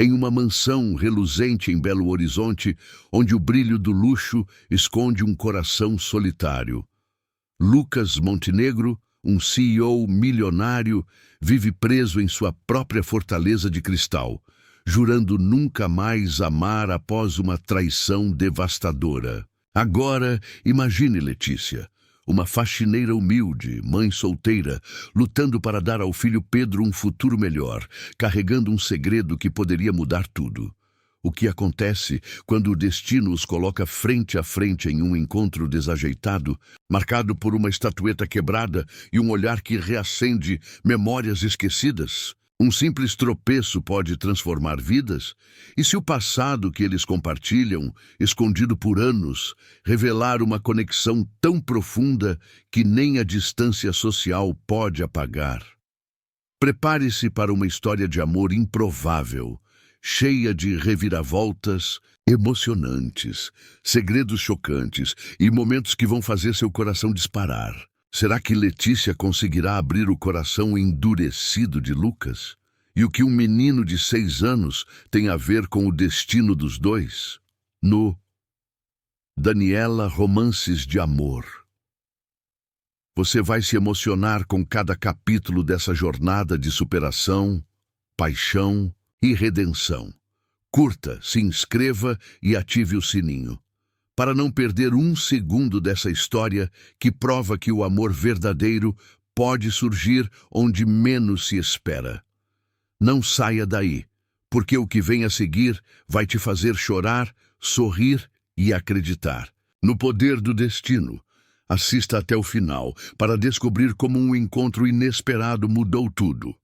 em uma mansão reluzente em Belo Horizonte, onde o brilho do luxo esconde um coração solitário. Lucas Montenegro, um CEO milionário, vive preso em sua própria fortaleza de cristal, jurando nunca mais amar após uma traição devastadora. Agora, imagine Letícia, uma faxineira humilde, mãe solteira, lutando para dar ao filho Pedro um futuro melhor, carregando um segredo que poderia mudar tudo. O que acontece quando o destino os coloca frente a frente em um encontro desajeitado, marcado por uma estatueta quebrada e um olhar que reacende memórias esquecidas? Um simples tropeço pode transformar vidas? E se o passado que eles compartilham, escondido por anos, revelar uma conexão tão profunda que nem a distância social pode apagar? Prepare-se para uma história de amor improvável, cheia de reviravoltas emocionantes, segredos chocantes e momentos que vão fazer seu coração disparar. Será que Letícia conseguirá abrir o coração endurecido de Lucas? E o que um menino de 6 anos tem a ver com o destino dos dois? No Daniela Romances de Amor. Você vai se emocionar com cada capítulo dessa jornada de superação, paixão e redenção. Curta, se inscreva e ative o sininho, para não perder um segundo dessa história que prova que o amor verdadeiro pode surgir onde menos se espera. Não saia daí, porque o que vem a seguir vai te fazer chorar, sorrir e acreditar no poder do destino. Assista até o final para descobrir como um encontro inesperado mudou tudo.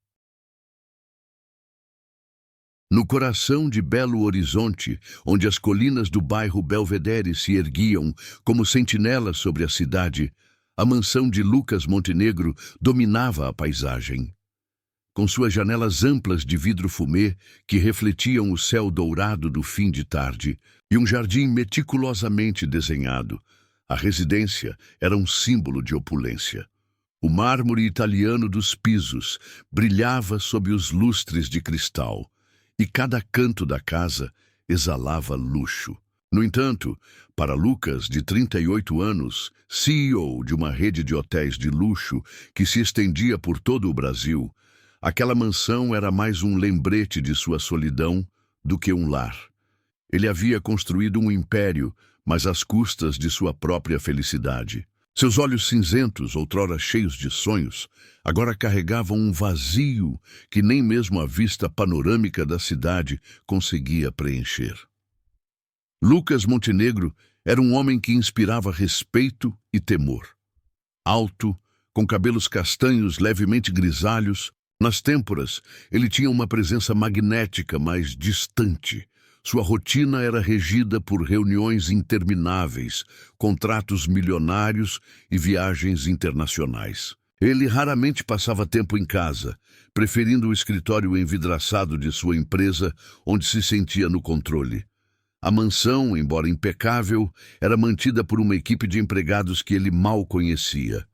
No coração de Belo Horizonte, onde as colinas do bairro Belvedere se erguiam como sentinelas sobre a cidade, a mansão de Lucas Montenegro dominava a paisagem. Com suas janelas amplas de vidro fumê que refletiam o céu dourado do fim de tarde e um jardim meticulosamente desenhado, a residência era um símbolo de opulência. O mármore italiano dos pisos brilhava sob os lustres de cristal, e cada canto da casa exalava luxo. No entanto, para Lucas, de 38 anos, CEO de uma rede de hotéis de luxo que se estendia por todo o Brasil, aquela mansão era mais um lembrete de sua solidão do que um lar. Ele havia construído um império, mas às custas de sua própria felicidade. Seus olhos cinzentos, outrora cheios de sonhos, agora carregavam um vazio que nem mesmo a vista panorâmica da cidade conseguia preencher. Lucas Montenegro era um homem que inspirava respeito e temor. Alto, com cabelos castanhos levemente grisalhos, nas têmporas ele tinha uma presença magnética, mas distante. Sua rotina era regida por reuniões intermináveis, contratos milionários e viagens internacionais. Ele raramente passava tempo em casa, preferindo o escritório envidraçado de sua empresa, onde se sentia no controle. A mansão, embora impecável, era mantida por uma equipe de empregados que ele mal conhecia.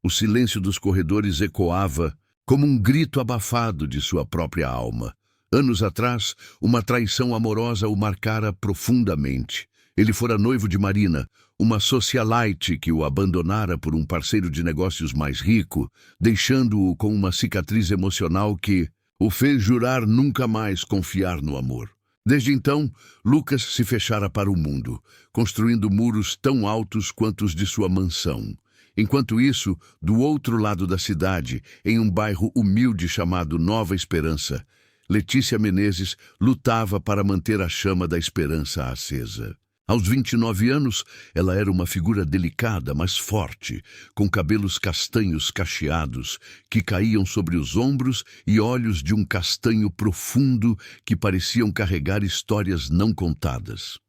O silêncio dos corredores ecoava como um grito abafado de sua própria alma. Anos atrás, uma traição amorosa o marcara profundamente. Ele fora noivo de Marina, uma socialite que o abandonara por um parceiro de negócios mais rico, deixando-o com uma cicatriz emocional que o fez jurar nunca mais confiar no amor. Desde então, Lucas se fechara para o mundo, construindo muros tão altos quanto os de sua mansão. Enquanto isso, do outro lado da cidade, em um bairro humilde chamado Nova Esperança, Letícia Menezes lutava para manter a chama da esperança acesa. Aos 29 anos, ela era uma figura delicada, mas forte, com cabelos castanhos cacheados que caíam sobre os ombros e olhos de um castanho profundo que pareciam carregar histórias não contadas.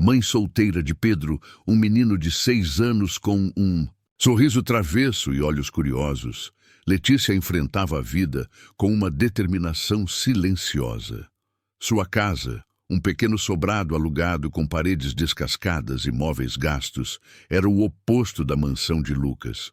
Mãe solteira de Pedro, um menino de 6 anos com um sorriso travesso e olhos curiosos, Letícia enfrentava a vida com uma determinação silenciosa. Sua casa, um pequeno sobrado alugado com paredes descascadas e móveis gastos, era o oposto da mansão de Lucas.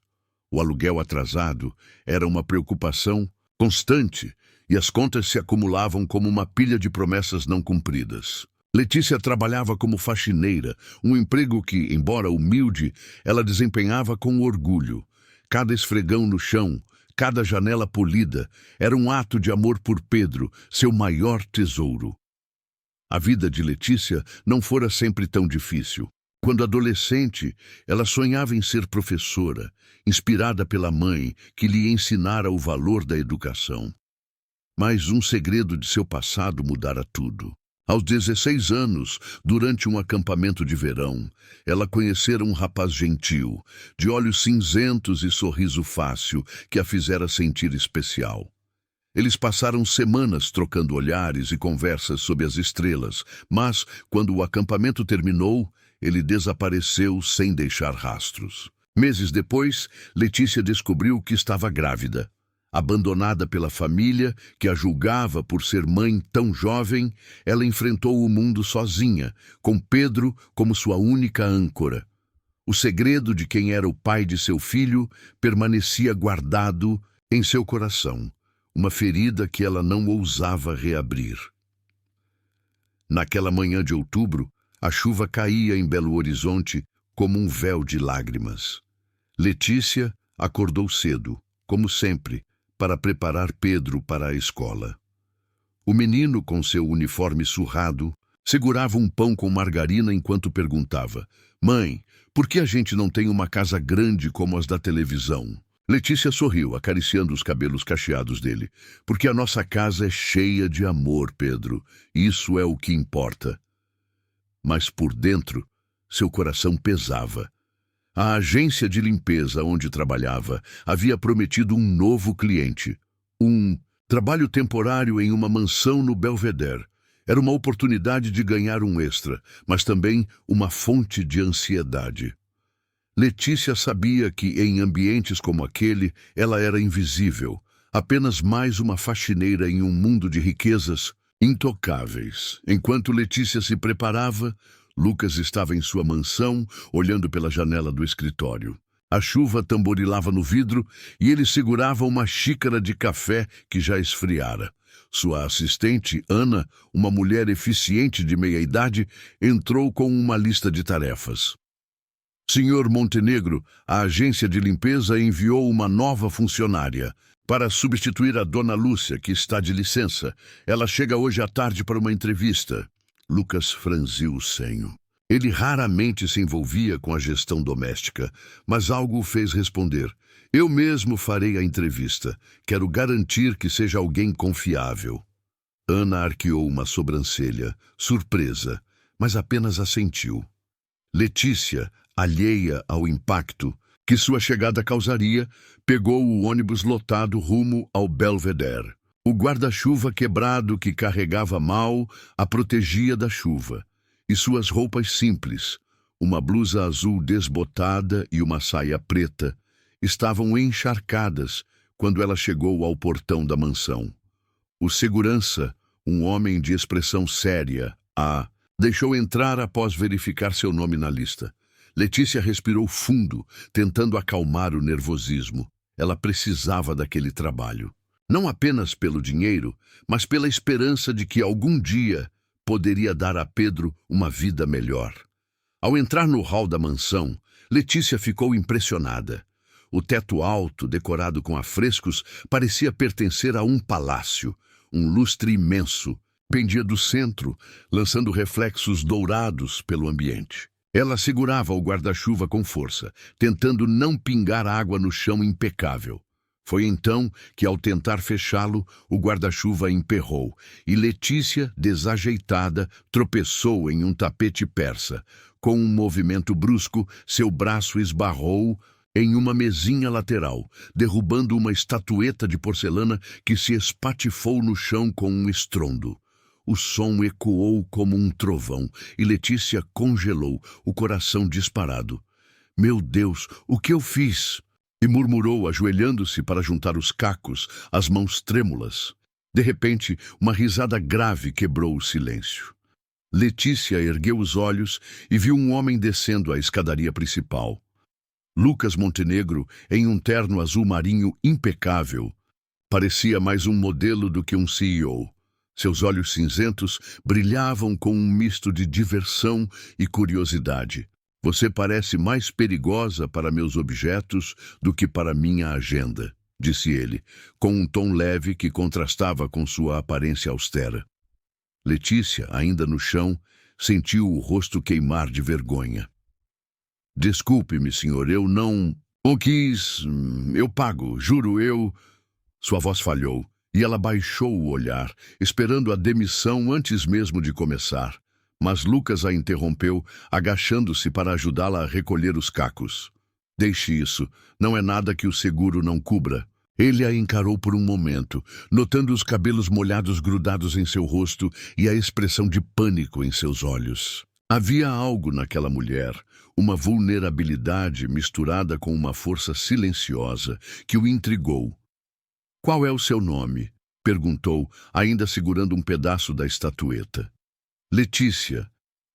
O aluguel atrasado era uma preocupação constante e as contas se acumulavam como uma pilha de promessas não cumpridas. Letícia trabalhava como faxineira, um emprego que, embora humilde, ela desempenhava com orgulho. Cada esfregão no chão, cada janela polida, era um ato de amor por Pedro, seu maior tesouro. A vida de Letícia não fora sempre tão difícil. Quando adolescente, ela sonhava em ser professora, inspirada pela mãe, que lhe ensinara o valor da educação. Mas um segredo de seu passado mudara tudo. Aos 16 anos, durante um acampamento de verão, ela conhecera um rapaz gentil, de olhos cinzentos e sorriso fácil, que a fizera sentir especial. Eles passaram semanas trocando olhares e conversas sob as estrelas, mas, quando o acampamento terminou, ele desapareceu sem deixar rastros. Meses depois, Letícia descobriu que estava grávida. Abandonada pela família, que a julgava por ser mãe tão jovem, ela enfrentou o mundo sozinha, com Pedro como sua única âncora. O segredo de quem era o pai de seu filho permanecia guardado em seu coração, uma ferida que ela não ousava reabrir. Naquela manhã de outubro, a chuva caía em Belo Horizonte como um véu de lágrimas. Letícia acordou cedo, como sempre, para preparar Pedro para a escola. O menino, com seu uniforme surrado, segurava um pão com margarina enquanto perguntava: "Mãe, por que a gente não tem uma casa grande como as da televisão?" Letícia sorriu, acariciando os cabelos cacheados dele. "Porque a nossa casa é cheia de amor, Pedro. Isso é o que importa." Mas por dentro, seu coração pesava. A agência de limpeza onde trabalhava havia prometido um novo cliente. Um trabalho temporário em uma mansão no Belvedere. Era uma oportunidade de ganhar um extra, mas também uma fonte de ansiedade. Letícia sabia que, em ambientes como aquele, ela era invisível, apenas mais uma faxineira em um mundo de riquezas intocáveis. Enquanto Letícia se preparava, Lucas estava em sua mansão, olhando pela janela do escritório. A chuva tamborilava no vidro e ele segurava uma xícara de café que já esfriara. Sua assistente, Ana, uma mulher eficiente de meia-idade, entrou com uma lista de tarefas. "Senhor Montenegro, a agência de limpeza enviou uma nova funcionária para substituir a dona Lúcia, que está de licença. Ela chega hoje à tarde para uma entrevista." Lucas franziu o senho. Ele raramente se envolvia com a gestão doméstica, mas algo o fez responder: "Eu mesmo farei a entrevista. Quero garantir que seja alguém confiável." Ana arqueou uma sobrancelha, surpresa, mas apenas assentiu. Letícia, alheia ao impacto que sua chegada causaria, pegou o ônibus lotado rumo ao Belvedere. O guarda-chuva quebrado que carregava mal a protegia da chuva, e suas roupas simples, uma blusa azul desbotada e uma saia preta, estavam encharcadas quando ela chegou ao portão da mansão. O segurança, um homem de expressão séria, a deixou entrar após verificar seu nome na lista. Letícia respirou fundo, tentando acalmar o nervosismo. Ela precisava daquele trabalho. Não apenas pelo dinheiro, mas pela esperança de que algum dia poderia dar a Pedro uma vida melhor. Ao entrar no hall da mansão, Letícia ficou impressionada. O teto alto, decorado com afrescos, parecia pertencer a um palácio. Um lustre imenso pendia do centro, lançando reflexos dourados pelo ambiente. Ela segurava o guarda-chuva com força, tentando não pingar água no chão impecável. Foi então que, ao tentar fechá-lo, o guarda-chuva emperrou, e Letícia, desajeitada, tropeçou em um tapete persa. Com um movimento brusco, seu braço esbarrou em uma mesinha lateral, derrubando uma estatueta de porcelana que se espatifou no chão com um estrondo. O som ecoou como um trovão, e Letícia congelou, o coração disparado. "Meu Deus, o que eu fiz?" E murmurou, ajoelhando-se para juntar os cacos, as mãos trêmulas. De repente, uma risada grave quebrou o silêncio. Letícia ergueu os olhos e viu um homem descendo a escadaria principal. Lucas Montenegro, em um terno azul marinho impecável, Parecia mais um modelo do que um CEO. Seus olhos cinzentos brilhavam com um misto de diversão e curiosidade. Você parece mais perigosa para meus objetos do que para minha agenda, disse ele, com um tom leve que contrastava com sua aparência austera. Letícia, ainda no chão, sentiu o rosto queimar de vergonha. Desculpe-me, senhor, eu não... O quis... Eu pago, juro, eu... Sua voz falhou, e ela baixou o olhar, esperando a demissão antes mesmo de começar. Mas Lucas a interrompeu, agachando-se para ajudá-la a recolher os cacos. Deixe isso, não é nada que o seguro não cubra. Ele a encarou por um momento, notando os cabelos molhados grudados em seu rosto e a expressão de pânico em seus olhos. Havia algo naquela mulher, uma vulnerabilidade misturada com uma força silenciosa, que o intrigou. "Qual é o seu nome?" perguntou, ainda segurando um pedaço da estatueta. "Letícia.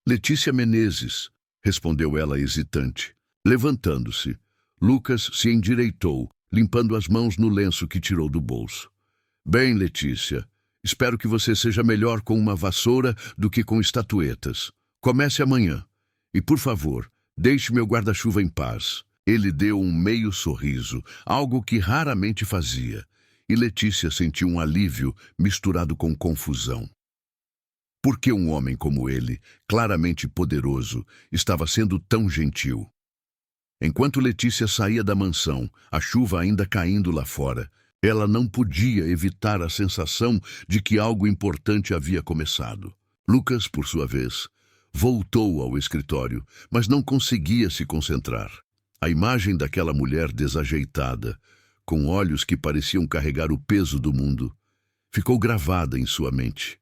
Letícia Menezes", respondeu ela hesitante. Levantando-se, Lucas se endireitou, limpando as mãos no lenço que tirou do bolso. "Bem, Letícia, espero que você seja melhor com uma vassoura do que com estatuetas. Comece amanhã. E, por favor, deixe meu guarda-chuva em paz." Ele deu um meio sorriso, algo que raramente fazia, e Letícia sentiu um alívio misturado com confusão. Por que um homem como ele, claramente poderoso, estava sendo tão gentil? Enquanto Letícia saía da mansão, a chuva ainda caindo lá fora, ela não podia evitar a sensação de que algo importante havia começado. Lucas, por sua vez, voltou ao escritório, mas não conseguia se concentrar. A imagem daquela mulher desajeitada, com olhos que pareciam carregar o peso do mundo, ficou gravada em sua mente.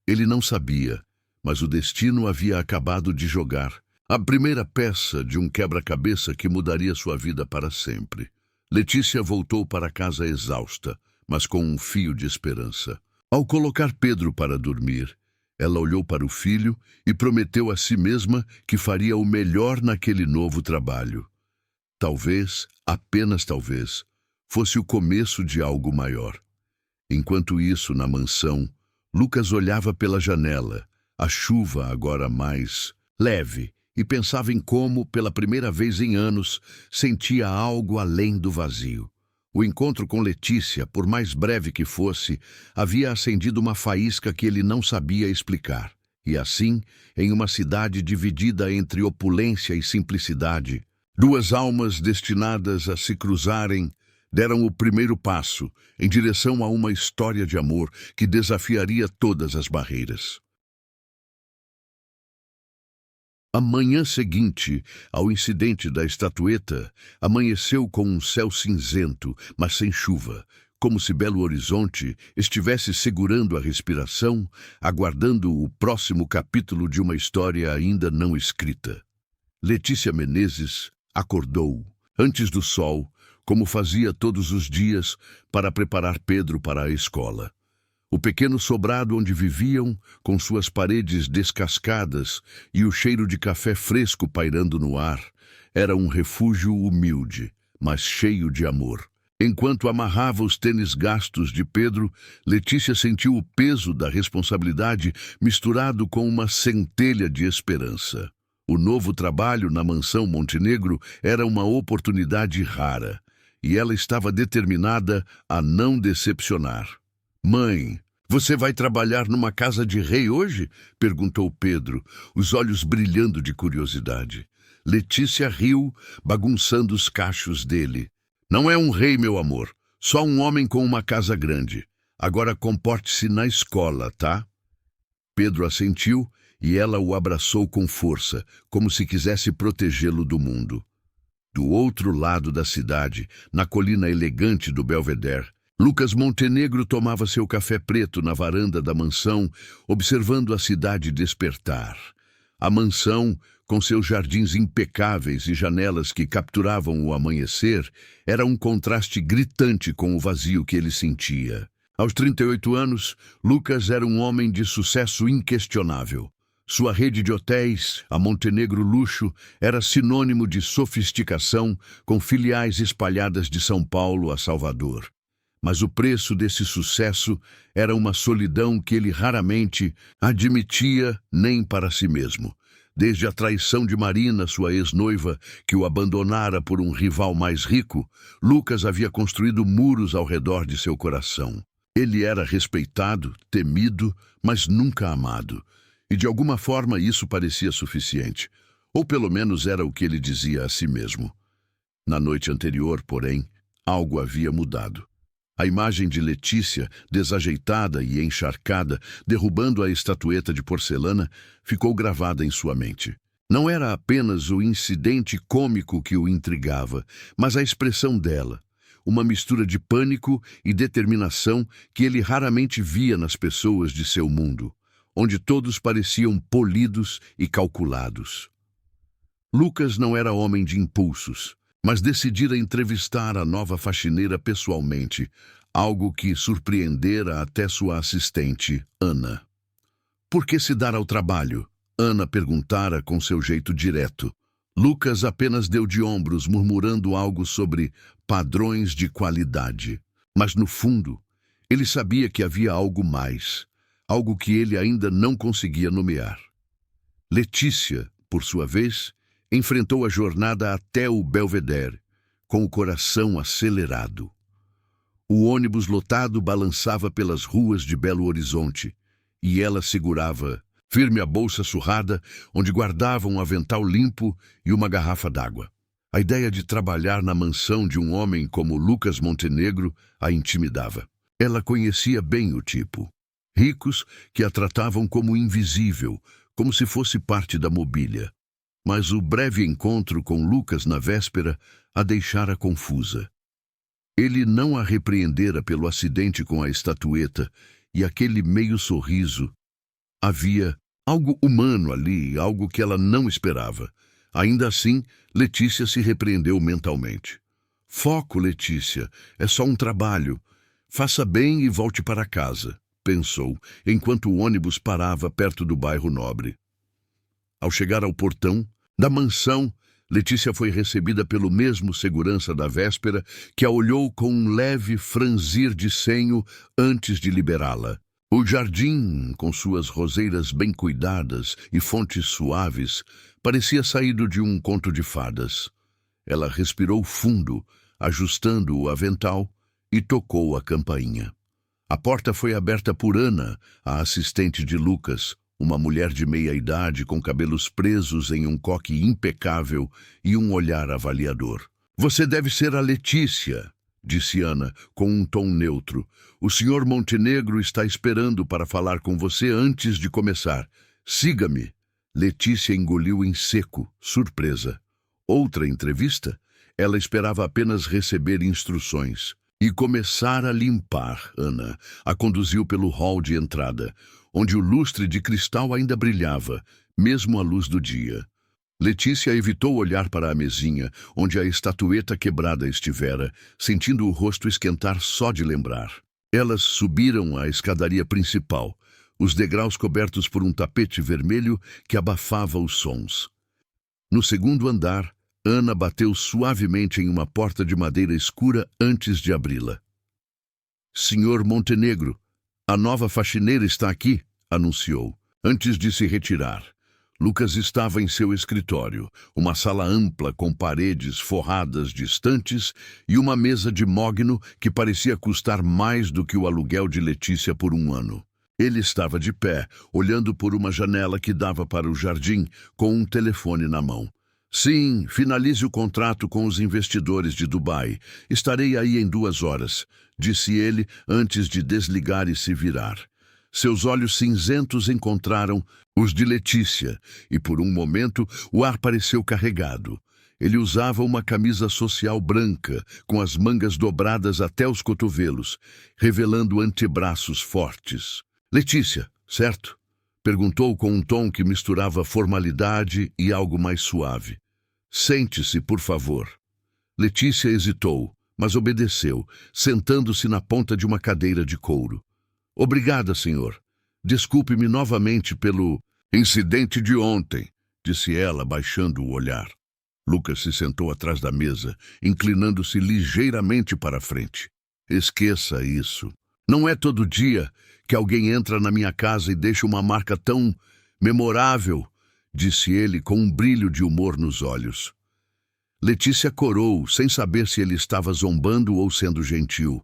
Ele não sabia, mas o destino havia acabado de jogar a primeira peça de um quebra-cabeça que mudaria sua vida para sempre. Letícia voltou para casa exausta, mas com um fio de esperança. Ao colocar Pedro para dormir, ela olhou para o filho e prometeu a si mesma que faria o melhor naquele novo trabalho. Talvez, apenas talvez, fosse o começo de algo maior. Enquanto isso, na mansão, Lucas olhava pela janela, a chuva agora mais leve, e pensava em como, pela primeira vez em anos, sentia algo além do vazio. O encontro com Letícia, por mais breve que fosse, havia acendido uma faísca que ele não sabia explicar. E assim, em uma cidade dividida entre opulência e simplicidade, duas almas destinadas a se cruzarem deram o primeiro passo em direção a uma história de amor que desafiaria todas as barreiras. A manhã seguinte ao incidente da estatueta amanheceu com um céu cinzento, mas sem chuva, como se Belo Horizonte estivesse segurando a respiração, aguardando o próximo capítulo de uma história ainda não escrita. Letícia Menezes acordou, antes do sol, como fazia todos os dias, para preparar Pedro para a escola. O pequeno sobrado onde viviam, com suas paredes descascadas e o cheiro de café fresco pairando no ar, era um refúgio humilde, mas cheio de amor. Enquanto amarrava os tênis gastos de Pedro, Letícia sentiu o peso da responsabilidade misturado com uma centelha de esperança. O novo trabalho na mansão Montenegro era uma oportunidade rara, e ela estava determinada a não decepcionar. "Mãe, você vai trabalhar numa casa de rei hoje?" perguntou Pedro, os olhos brilhando de curiosidade. Letícia riu, bagunçando os cachos dele. "Não é um rei, meu amor. Só um homem com uma casa grande. Agora comporte-se na escola, tá?" Pedro assentiu e ela o abraçou com força, como se quisesse protegê-lo do mundo. Do outro lado da cidade, na colina elegante do Belvedere, Lucas Montenegro tomava seu café preto na varanda da mansão, observando a cidade despertar. A mansão, com seus jardins impecáveis e janelas que capturavam o amanhecer, era um contraste gritante com o vazio que ele sentia. Aos 38 anos, Lucas era um homem de sucesso inquestionável. Sua rede de hotéis, a Montenegro Luxo, era sinônimo de sofisticação, com filiais espalhadas de São Paulo a Salvador. Mas o preço desse sucesso era uma solidão que ele raramente admitia nem para si mesmo. Desde a traição de Marina, sua ex-noiva, que o abandonara por um rival mais rico, Lucas havia construído muros ao redor de seu coração. Ele era respeitado, temido, mas nunca amado. E de alguma forma isso parecia suficiente. Ou pelo menos era o que ele dizia a si mesmo. Na noite anterior, porém, algo havia mudado. A imagem de Letícia, desajeitada e encharcada, derrubando a estatueta de porcelana, ficou gravada em sua mente. Não era apenas o incidente cômico que o intrigava, mas a expressão dela, uma mistura de pânico e determinação que ele raramente via nas pessoas de seu mundo, onde todos pareciam polidos e calculados. Lucas não era homem de impulsos, mas decidira entrevistar a nova faxineira pessoalmente, algo que surpreendera até sua assistente, Ana. Por que se dar ao trabalho? Ana perguntara com seu jeito direto. Lucas apenas deu de ombros, murmurando algo sobre padrões de qualidade. Mas no fundo, ele sabia que havia algo mais, algo que ele ainda não conseguia nomear. Letícia, por sua vez, enfrentou a jornada até o Belvedere, com o coração acelerado. O ônibus lotado balançava pelas ruas de Belo Horizonte, e ela segurava firme a bolsa surrada, onde guardava um avental limpo e uma garrafa d'água. A ideia de trabalhar na mansão de um homem como Lucas Montenegro a intimidava. Ela conhecia bem o tipo. Ricos que a tratavam como invisível, como se fosse parte da mobília. Mas o breve encontro com Lucas na véspera a deixara confusa. Ele não a repreendera pelo acidente com a estatueta e aquele meio sorriso. Havia algo humano ali, algo que ela não esperava. Ainda assim, Letícia se repreendeu mentalmente. Foco, Letícia, é só um trabalho. Faça bem e volte para casa, pensou, enquanto o ônibus parava perto do bairro Nobre. Ao chegar ao portão da mansão, Letícia foi recebida pelo mesmo segurança da véspera, que a olhou com um leve franzir de senho antes de liberá-la. O jardim, com suas roseiras bem cuidadas e fontes suaves, parecia saído de um conto de fadas. Ela respirou fundo, ajustando o avental, e tocou a campainha. A porta foi aberta por Ana, a assistente de Lucas, uma mulher de meia-idade com cabelos presos em um coque impecável e um olhar avaliador. "Você deve ser a Letícia", disse Ana, com um tom neutro. "O senhor Montenegro está esperando para falar com você antes de começar. Siga-me." Letícia engoliu em seco, surpresa. Outra entrevista? Ela esperava apenas receber instruções. E começar a limpar, Ana. A conduziu pelo hall de entrada, onde o lustre de cristal ainda brilhava, mesmo à luz do dia. Letícia evitou olhar para a mesinha, onde a estatueta quebrada estivera, sentindo o rosto esquentar só de lembrar. Elas subiram a escadaria principal, os degraus cobertos por um tapete vermelho que abafava os sons. No segundo andar, Ana bateu suavemente em uma porta de madeira escura antes de abri-la. "Senhor Montenegro, a nova faxineira está aqui", anunciou, antes de se retirar. Lucas estava em seu escritório, uma sala ampla com paredes forradas de estantes e uma mesa de mogno que parecia custar mais do que o aluguel de Letícia por um ano. Ele estava de pé, olhando por uma janela que dava para o jardim, com um telefone na mão. "Sim, finalize o contrato com os investidores de Dubai. Estarei aí em 2 horas", disse ele antes de desligar e se virar. Seus olhos cinzentos encontraram os de Letícia, e por um momento o ar pareceu carregado. Ele usava uma camisa social branca, com as mangas dobradas até os cotovelos, revelando antebraços fortes. "Letícia, certo?", perguntou com um tom que misturava formalidade e algo mais suave. "Sente-se, por favor." Letícia hesitou, mas obedeceu, sentando-se na ponta de uma cadeira de couro. "Obrigada, senhor. Desculpe-me novamente pelo incidente de ontem", disse ela, baixando o olhar. Lucas se sentou atrás da mesa, inclinando-se ligeiramente para a frente. Esqueça isso. Não é todo dia que alguém entra na minha casa e deixa uma marca tão memorável, disse ele com um brilho de humor nos olhos. Letícia corou, sem saber se ele estava zombando ou sendo gentil.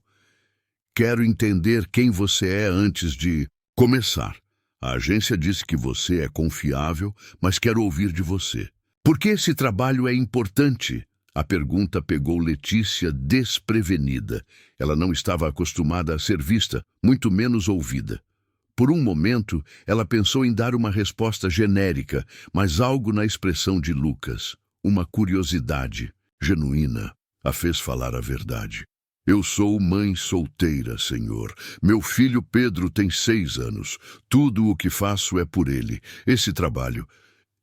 Quero entender quem você é antes de começar. A agência disse que você é confiável, mas quero ouvir de você. Por que esse trabalho é importante? A pergunta pegou Letícia desprevenida. Ela não estava acostumada a ser vista, muito menos ouvida. Por um momento, ela pensou em dar uma resposta genérica, mas algo na expressão de Lucas, uma curiosidade genuína, a fez falar a verdade. Eu sou mãe solteira, senhor. Meu filho Pedro tem 6 anos. Tudo o que faço é por ele. Esse trabalho,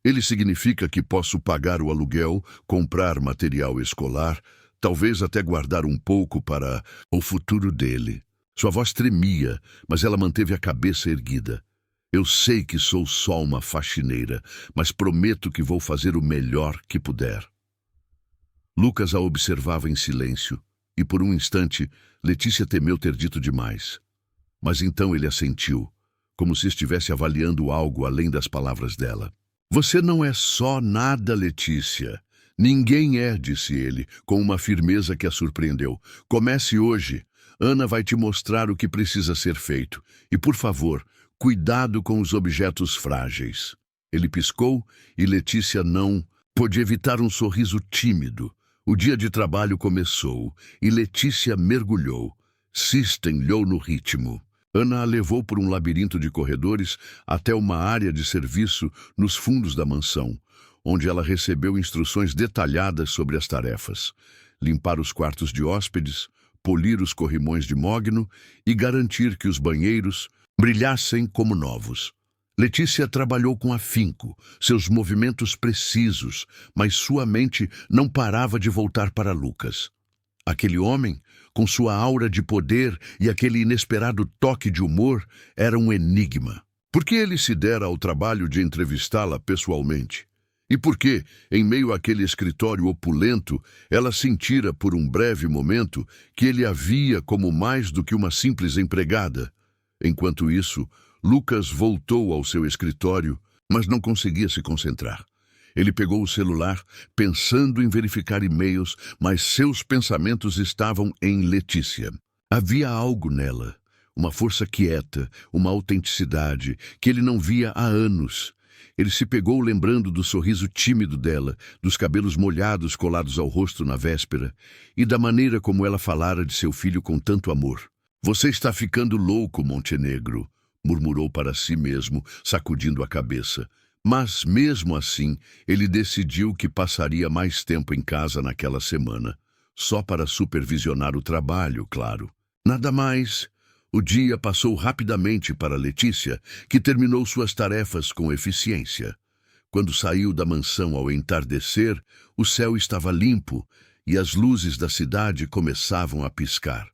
ele significa que posso pagar o aluguel, comprar material escolar, talvez até guardar um pouco para o futuro dele. Sua voz tremia, mas ela manteve a cabeça erguida. Eu sei que sou só uma faxineira, mas prometo que vou fazer o melhor que puder. Lucas a observava em silêncio. E por um instante, Letícia temeu ter dito demais. Mas então ele assentiu, como se estivesse avaliando algo além das palavras dela. Você não é só nada, Letícia. Ninguém é, disse ele, com uma firmeza que a surpreendeu. Comece hoje. Ana vai te mostrar o que precisa ser feito. E, por favor, cuidado com os objetos frágeis. Ele piscou e Letícia não pôde evitar um sorriso tímido. O dia de trabalho começou e Letícia mergulhou. Se estendeu no ritmo. Ana a levou por um labirinto de corredores até uma área de serviço nos fundos da mansão, onde ela recebeu instruções detalhadas sobre as tarefas: limpar os quartos de hóspedes, polir os corrimões de mogno e garantir que os banheiros brilhassem como novos. Letícia trabalhou com afinco, seus movimentos precisos, mas sua mente não parava de voltar para Lucas. Aquele homem, com sua aura de poder e aquele inesperado toque de humor, era um enigma. Por que ele se dera ao trabalho de entrevistá-la pessoalmente? E por que, em meio àquele escritório opulento, ela sentira por um breve momento que ele a via como mais do que uma simples empregada? Enquanto isso, Lucas voltou ao seu escritório, mas não conseguia se concentrar. Ele pegou o celular, pensando em verificar e-mails, mas seus pensamentos estavam em Letícia. Havia algo nela, uma força quieta, uma autenticidade, que ele não via há anos. Ele se pegou lembrando do sorriso tímido dela, dos cabelos molhados colados ao rosto na véspera, e da maneira como ela falara de seu filho com tanto amor. Você está ficando louco, Montenegro, murmurou para si mesmo, sacudindo a cabeça. Mas, mesmo assim, ele decidiu que passaria mais tempo em casa naquela semana, só para supervisionar o trabalho, claro. Nada mais. O dia passou rapidamente para Letícia, que terminou suas tarefas com eficiência. Quando saiu da mansão ao entardecer, o céu estava limpo e as luzes da cidade começavam a piscar.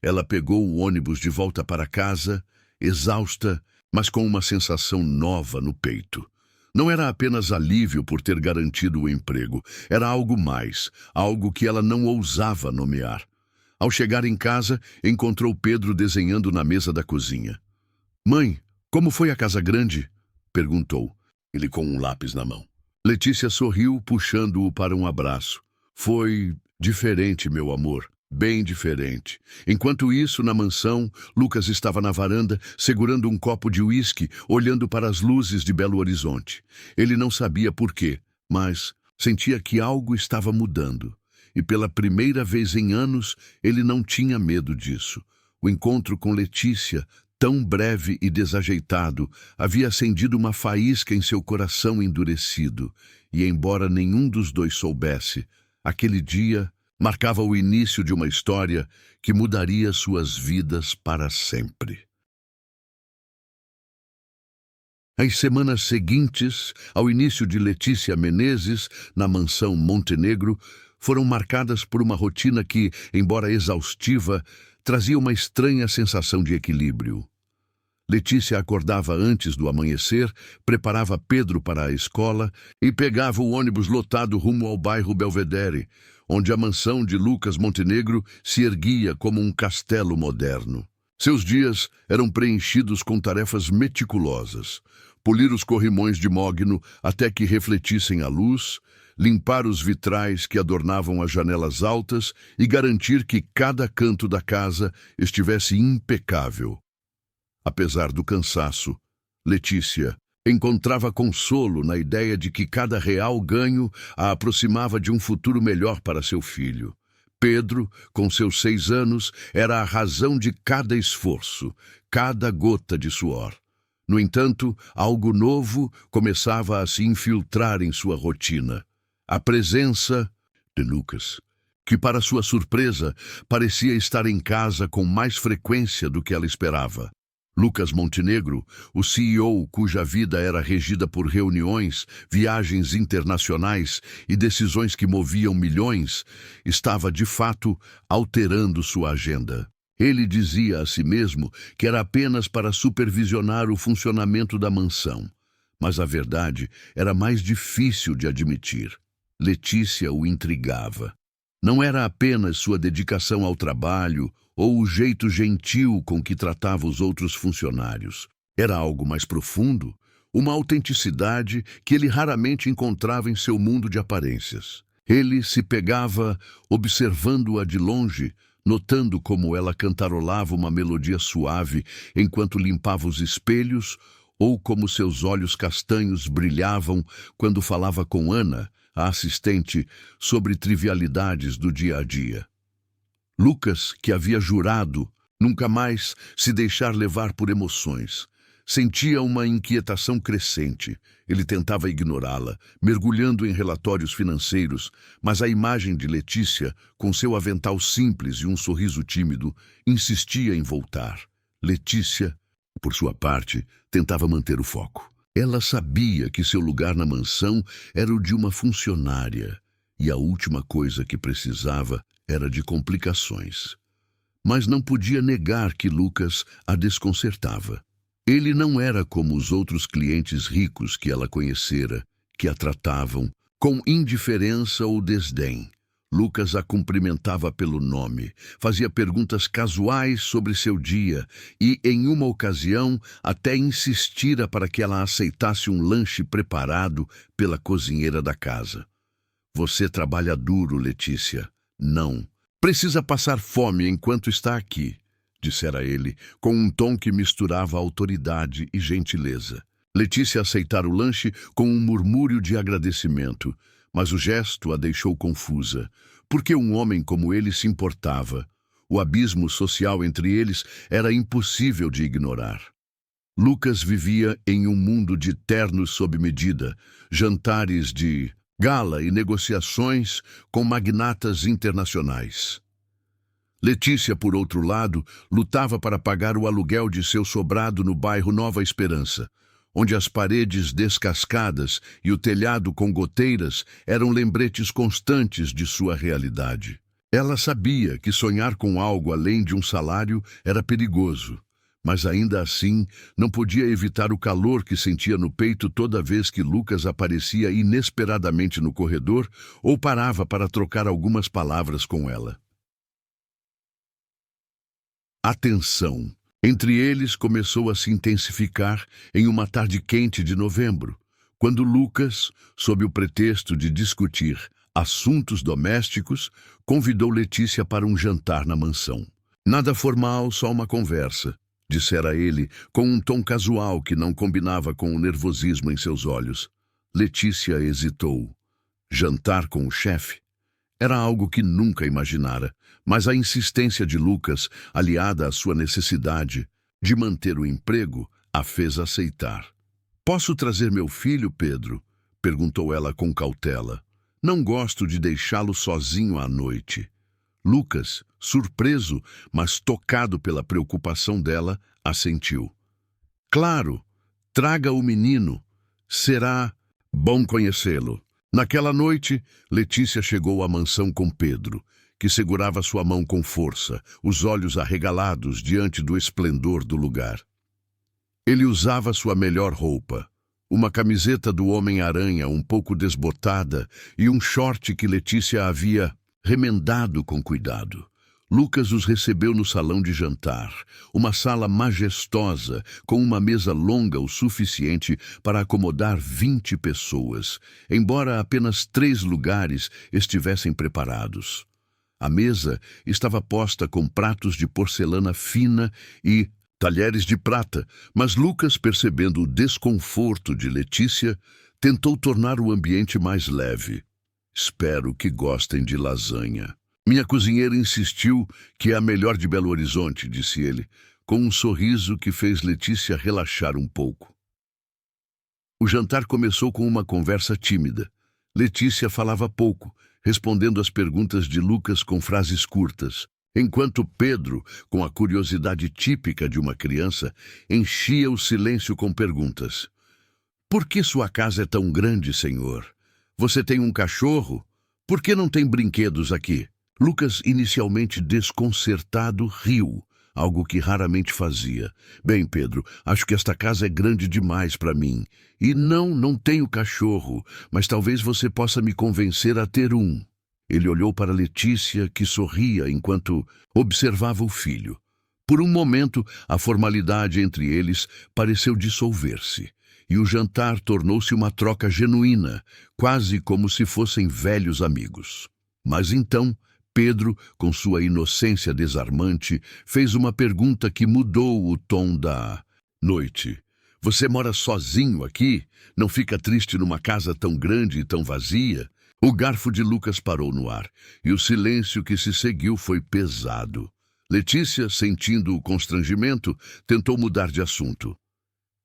Ela pegou o ônibus de volta para casa, exausta, mas com uma sensação nova no peito. Não era apenas alívio por ter garantido o emprego, era algo mais, algo que ela não ousava nomear. Ao chegar em casa, encontrou Pedro desenhando na mesa da cozinha. "Mãe, como foi a casa grande?" perguntou, ele com um lápis na mão. Letícia sorriu, puxando-o para um abraço. "Foi diferente, meu amor. Bem diferente." Enquanto isso, na mansão, Lucas estava na varanda, segurando um copo de uísque, olhando para as luzes de Belo Horizonte. Ele não sabia por quê, mas sentia que algo estava mudando. E pela primeira vez em anos, ele não tinha medo disso. O encontro com Letícia, tão breve e desajeitado, havia acendido uma faísca em seu coração endurecido. E embora nenhum dos dois soubesse, aquele dia marcava o início de uma história que mudaria suas vidas para sempre. As semanas seguintes, ao início de Letícia Menezes, na mansão Montenegro, foram marcadas por uma rotina que, embora exaustiva, trazia uma estranha sensação de equilíbrio. Letícia acordava antes do amanhecer, preparava Pedro para a escola e pegava o ônibus lotado rumo ao bairro Belvedere, onde a mansão de Lucas Montenegro se erguia como um castelo moderno. Seus dias eram preenchidos com tarefas meticulosas: polir os corrimões de mogno até que refletissem a luz, limpar os vitrais que adornavam as janelas altas e garantir que cada canto da casa estivesse impecável. Apesar do cansaço, Letícia encontrava consolo na ideia de que cada real ganho a aproximava de um futuro melhor para seu filho. Pedro, com seus 6 anos, era a razão de cada esforço, cada gota de suor. No entanto, algo novo começava a se infiltrar em sua rotina: a presença de Lucas, que, para sua surpresa, parecia estar em casa com mais frequência do que ela esperava. Lucas Montenegro, o CEO cuja vida era regida por reuniões, viagens internacionais e decisões que moviam milhões, estava de fato alterando sua agenda. Ele dizia a si mesmo que era apenas para supervisionar o funcionamento da mansão, mas a verdade era mais difícil de admitir. Letícia o intrigava. Não era apenas sua dedicação ao trabalho ou o jeito gentil com que tratava os outros funcionários. Era algo mais profundo, uma autenticidade que ele raramente encontrava em seu mundo de aparências. Ele se pegava observando-a de longe, notando como ela cantarolava uma melodia suave enquanto limpava os espelhos, ou como seus olhos castanhos brilhavam quando falava com Ana, a assistente, sobre trivialidades do dia a dia. Lucas, que havia jurado nunca mais se deixar levar por emoções, sentia uma inquietação crescente. Ele tentava ignorá-la, mergulhando em relatórios financeiros, mas a imagem de Letícia, com seu avental simples e um sorriso tímido, insistia em voltar. Letícia, por sua parte, tentava manter o foco. Ela sabia que seu lugar na mansão era o de uma funcionária, e a última coisa que precisava era de complicações. Mas não podia negar que Lucas a desconcertava. Ele não era como os outros clientes ricos que ela conhecera, que a tratavam com indiferença ou desdém. Lucas a cumprimentava pelo nome, fazia perguntas casuais sobre seu dia e, em uma ocasião, até insistira para que ela aceitasse um lanche preparado pela cozinheira da casa. Você trabalha duro, Letícia. Não. Precisa passar fome enquanto está aqui, dissera ele, com um tom que misturava autoridade e gentileza. Letícia aceitara o lanche com um murmúrio de agradecimento, mas o gesto a deixou confusa. Por que um homem como ele se importava? O abismo social entre eles era impossível de ignorar. Lucas vivia em um mundo de ternos sob medida, jantares de gala e negociações com magnatas internacionais. Letícia, por outro lado, lutava para pagar o aluguel de seu sobrado no bairro Nova Esperança, onde as paredes descascadas e o telhado com goteiras eram lembretes constantes de sua realidade. Ela sabia que sonhar com algo além de um salário era perigoso, mas ainda assim não podia evitar o calor que sentia no peito toda vez que Lucas aparecia inesperadamente no corredor ou parava para trocar algumas palavras com ela. A tensão entre eles começou a se intensificar em uma tarde quente de novembro, quando Lucas, sob o pretexto de discutir assuntos domésticos, convidou Letícia para um jantar na mansão. Nada formal, só uma conversa, dissera ele, com um tom casual que não combinava com o nervosismo em seus olhos. Letícia hesitou. Jantar com o chefe? Era algo que nunca imaginara, mas a insistência de Lucas, aliada à sua necessidade de manter o emprego, a fez aceitar. "Posso trazer meu filho, Pedro?" perguntou ela com cautela. "Não gosto de deixá-lo sozinho à noite." Lucas, surpreso, mas tocado pela preocupação dela, assentiu. "Claro, traga o menino. Será bom conhecê-lo." Naquela noite, Letícia chegou à mansão com Pedro, que segurava sua mão com força, os olhos arregalados diante do esplendor do lugar. Ele usava sua melhor roupa, uma camiseta do Homem-Aranha um pouco desbotada e um short que Letícia havia remendado com cuidado. Lucas os recebeu no salão de jantar, uma sala majestosa, com uma mesa longa o suficiente para acomodar 20 pessoas, embora apenas 3 lugares estivessem preparados. A mesa estava posta com pratos de porcelana fina e talheres de prata, mas Lucas, percebendo o desconforto de Letícia, tentou tornar o ambiente mais leve. Espero que gostem de lasanha. Minha cozinheira insistiu que é a melhor de Belo Horizonte, disse ele, com um sorriso que fez Letícia relaxar um pouco. O jantar começou com uma conversa tímida. Letícia falava pouco, respondendo às perguntas de Lucas com frases curtas, enquanto Pedro, com a curiosidade típica de uma criança, enchia o silêncio com perguntas. Por que sua casa é tão grande, senhor? Você tem um cachorro? Por que não tem brinquedos aqui? Lucas, inicialmente desconcertado, riu, algo que raramente fazia. Bem, Pedro, acho que esta casa é grande demais para mim. E não tenho cachorro, mas talvez você possa me convencer a ter um. Ele olhou para Letícia, que sorria enquanto observava o filho. Por um momento, a formalidade entre eles pareceu dissolver-se, e o jantar tornou-se uma troca genuína, quase como se fossem velhos amigos. Mas então, Pedro, com sua inocência desarmante, fez uma pergunta que mudou o tom da noite. Você mora sozinho aqui? Não fica triste numa casa tão grande e tão vazia? O garfo de Lucas parou no ar, e o silêncio que se seguiu foi pesado. Letícia, sentindo o constrangimento, tentou mudar de assunto.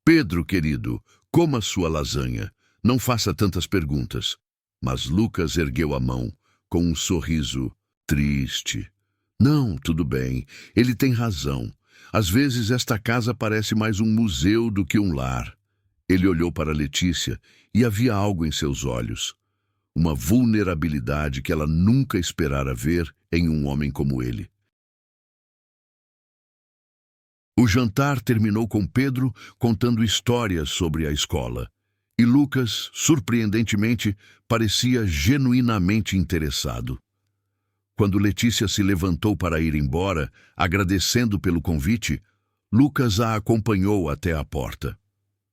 Pedro, querido, coma sua lasanha. Não faça tantas perguntas. Mas Lucas ergueu a mão, com um sorriso triste. Não, tudo bem. Ele tem razão. Às vezes esta casa parece mais um museu do que um lar. Ele olhou para Letícia e havia algo em seus olhos. Uma vulnerabilidade que ela nunca esperara ver em um homem como ele. O jantar terminou com Pedro contando histórias sobre a escola. E Lucas, surpreendentemente, parecia genuinamente interessado. Quando Letícia se levantou para ir embora, agradecendo pelo convite, Lucas a acompanhou até a porta.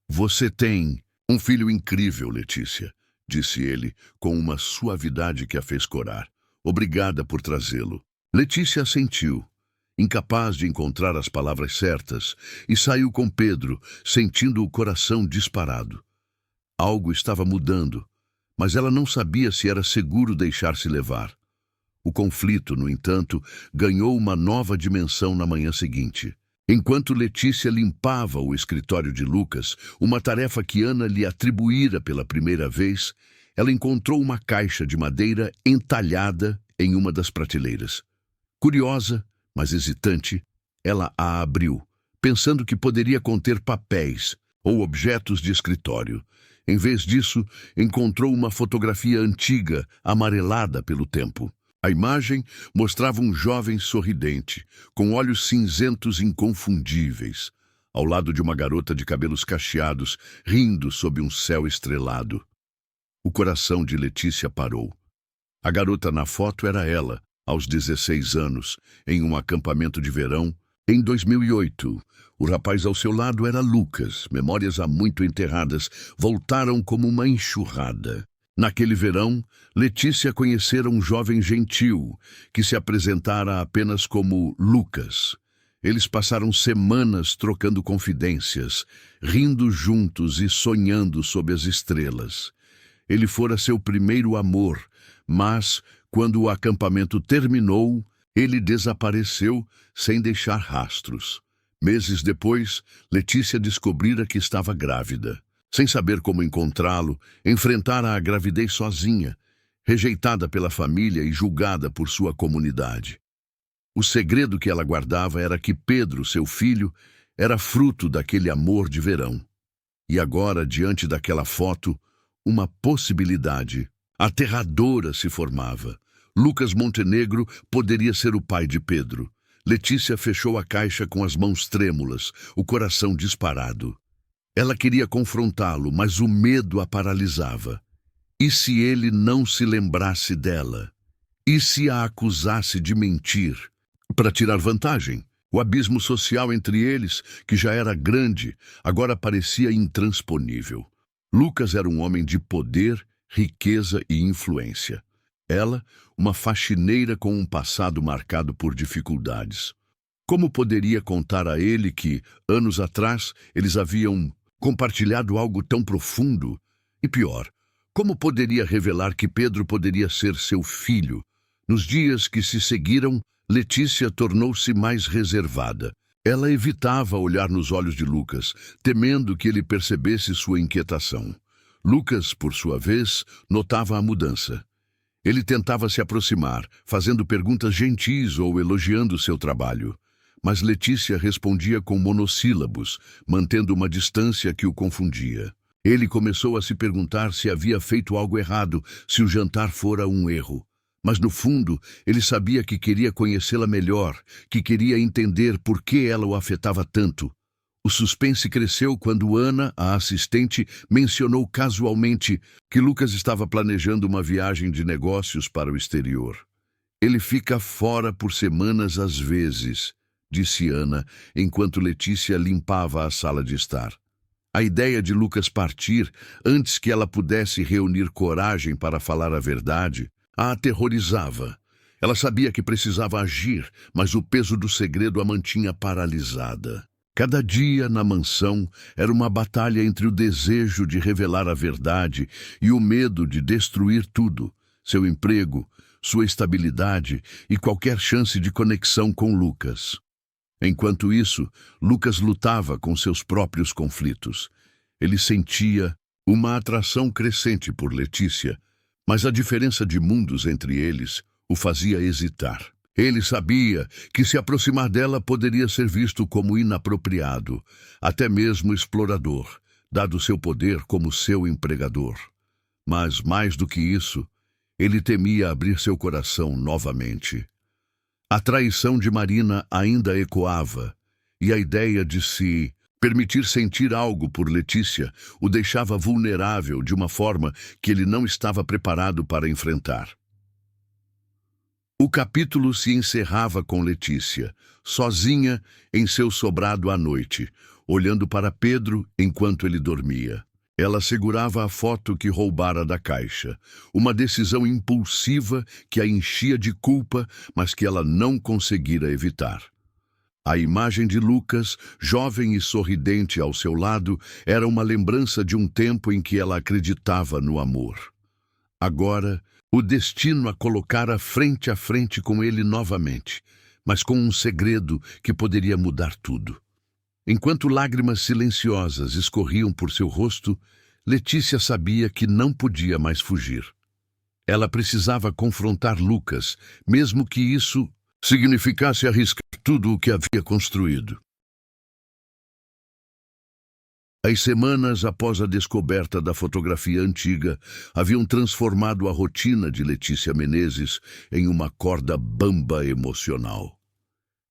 Você tem um filho incrível, Letícia, disse ele, com uma suavidade que a fez corar. Obrigada por trazê-lo. Letícia assentiu, incapaz de encontrar as palavras certas, e saiu com Pedro, sentindo o coração disparado. Algo estava mudando, mas ela não sabia se era seguro deixar-se levar. O conflito, no entanto, ganhou uma nova dimensão na manhã seguinte. Enquanto Letícia limpava o escritório de Lucas, uma tarefa que Ana lhe atribuíra pela primeira vez, ela encontrou uma caixa de madeira entalhada em uma das prateleiras. Curiosa, mas hesitante, ela a abriu, pensando que poderia conter papéis ou objetos de escritório. Em vez disso, encontrou uma fotografia antiga, amarelada pelo tempo. A imagem mostrava um jovem sorridente, com olhos cinzentos inconfundíveis, ao lado de uma garota de cabelos cacheados, rindo sob um céu estrelado. O coração de Letícia parou. A garota na foto era ela, aos 16 anos, em um acampamento de verão, em 2008. O rapaz ao seu lado era Lucas. Memórias há muito enterradas voltaram como uma enxurrada. Naquele verão, Letícia conhecera um jovem gentil, que se apresentara apenas como Lucas. Eles passaram semanas trocando confidências, rindo juntos e sonhando sob as estrelas. Ele fora seu primeiro amor, mas, quando o acampamento terminou, ele desapareceu sem deixar rastros. Meses depois, Letícia descobrira que estava grávida. Sem saber como encontrá-lo, enfrentara a gravidez sozinha, rejeitada pela família e julgada por sua comunidade. O segredo que ela guardava era que Pedro, seu filho, era fruto daquele amor de verão. E agora, diante daquela foto, uma possibilidade aterradora se formava. Lucas Montenegro poderia ser o pai de Pedro. Letícia fechou a caixa com as mãos trêmulas, o coração disparado. Ela queria confrontá-lo, mas o medo a paralisava. E se ele não se lembrasse dela? E se a acusasse de mentir para tirar vantagem? O abismo social entre eles, que já era grande, agora parecia intransponível. Lucas era um homem de poder, riqueza e influência. Ela, uma faxineira com um passado marcado por dificuldades. Como poderia contar a ele que, anos atrás, eles haviam compartilhado algo tão profundo? E pior, como poderia revelar que Pedro poderia ser seu filho? Nos dias que se seguiram, Letícia tornou-se mais reservada. Ela evitava olhar nos olhos de Lucas, temendo que ele percebesse sua inquietação. Lucas, por sua vez, notava a mudança. Ele tentava se aproximar, fazendo perguntas gentis ou elogiando seu trabalho. Mas Letícia respondia com monossílabos, mantendo uma distância que o confundia. Ele começou a se perguntar se havia feito algo errado, se o jantar fora um erro. Mas, no fundo, ele sabia que queria conhecê-la melhor, que queria entender por que ela o afetava tanto. O suspense cresceu quando Ana, a assistente, mencionou casualmente que Lucas estava planejando uma viagem de negócios para o exterior. Ele fica fora por semanas às vezes, disse Ana, enquanto Letícia limpava a sala de estar. A ideia de Lucas partir, antes que ela pudesse reunir coragem para falar a verdade, a aterrorizava. Ela sabia que precisava agir, mas o peso do segredo a mantinha paralisada. Cada dia na mansão era uma batalha entre o desejo de revelar a verdade e o medo de destruir tudo, seu emprego, sua estabilidade e qualquer chance de conexão com Lucas. Enquanto isso, Lucas lutava com seus próprios conflitos. Ele sentia uma atração crescente por Letícia, mas a diferença de mundos entre eles o fazia hesitar. Ele sabia que se aproximar dela poderia ser visto como inapropriado, até mesmo explorador, dado seu poder como seu empregador. Mas, mais do que isso, ele temia abrir seu coração novamente. A traição de Marina ainda ecoava, e a ideia de se permitir sentir algo por Letícia o deixava vulnerável de uma forma que ele não estava preparado para enfrentar. O capítulo se encerrava com Letícia, sozinha em seu sobrado à noite, olhando para Pedro enquanto ele dormia. Ela segurava a foto que roubara da caixa, uma decisão impulsiva que a enchia de culpa, mas que ela não conseguira evitar. A imagem de Lucas, jovem e sorridente ao seu lado, era uma lembrança de um tempo em que ela acreditava no amor. Agora, o destino a colocara frente a frente com ele novamente, mas com um segredo que poderia mudar tudo. Enquanto lágrimas silenciosas escorriam por seu rosto, Letícia sabia que não podia mais fugir. Ela precisava confrontar Lucas, mesmo que isso significasse arriscar tudo o que havia construído. As semanas após a descoberta da fotografia antiga haviam transformado a rotina de Letícia Menezes em uma corda bamba emocional.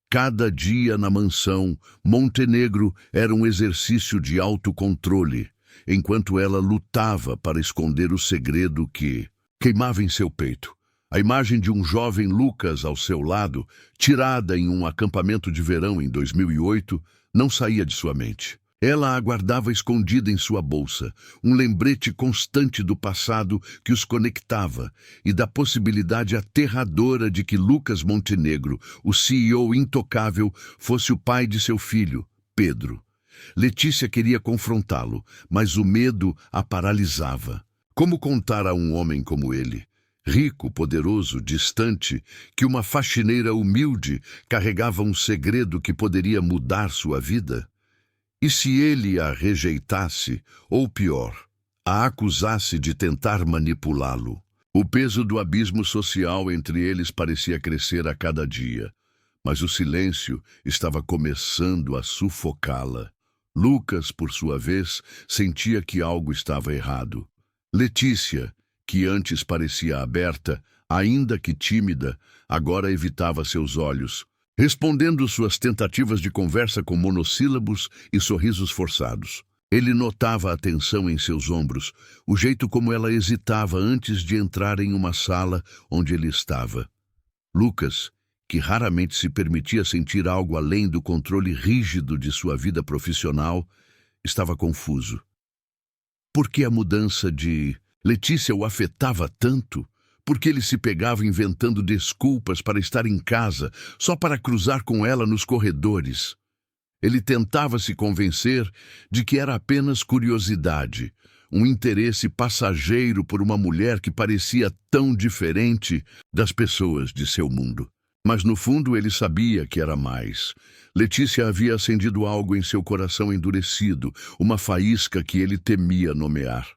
Cada dia na mansão, Montenegro era um exercício de autocontrole, enquanto ela lutava para esconder o segredo que queimava em seu peito. A imagem de um jovem Lucas ao seu lado, tirada em um acampamento de verão em 2008, não saía de sua mente. Ela a guardava escondida em sua bolsa, um lembrete constante do passado que os conectava e da possibilidade aterradora de que Lucas Montenegro, o CEO intocável, fosse o pai de seu filho, Pedro. Letícia queria confrontá-lo, mas o medo a paralisava. Como contar a um homem como ele, rico, poderoso, distante, que uma faxineira humilde carregava um segredo que poderia mudar sua vida? E se ele a rejeitasse, ou pior, a acusasse de tentar manipulá-lo? O peso do abismo social entre eles parecia crescer a cada dia, mas o silêncio estava começando a sufocá-la. Lucas, por sua vez, sentia que algo estava errado. Letícia, que antes parecia aberta, ainda que tímida, agora evitava seus olhos, respondendo suas tentativas de conversa com monossílabos e sorrisos forçados. Ele notava a tensão em seus ombros, o jeito como ela hesitava antes de entrar em uma sala onde ele estava. Lucas, que raramente se permitia sentir algo além do controle rígido de sua vida profissional, estava confuso. Por que a mudança de Letícia o afetava tanto? Por que ele se pegava inventando desculpas para estar em casa, só para cruzar com ela nos corredores? Ele tentava se convencer de que era apenas curiosidade, um interesse passageiro por uma mulher que parecia tão diferente das pessoas de seu mundo. Mas no fundo ele sabia que era mais. Letícia havia acendido algo em seu coração endurecido, uma faísca que ele temia nomear.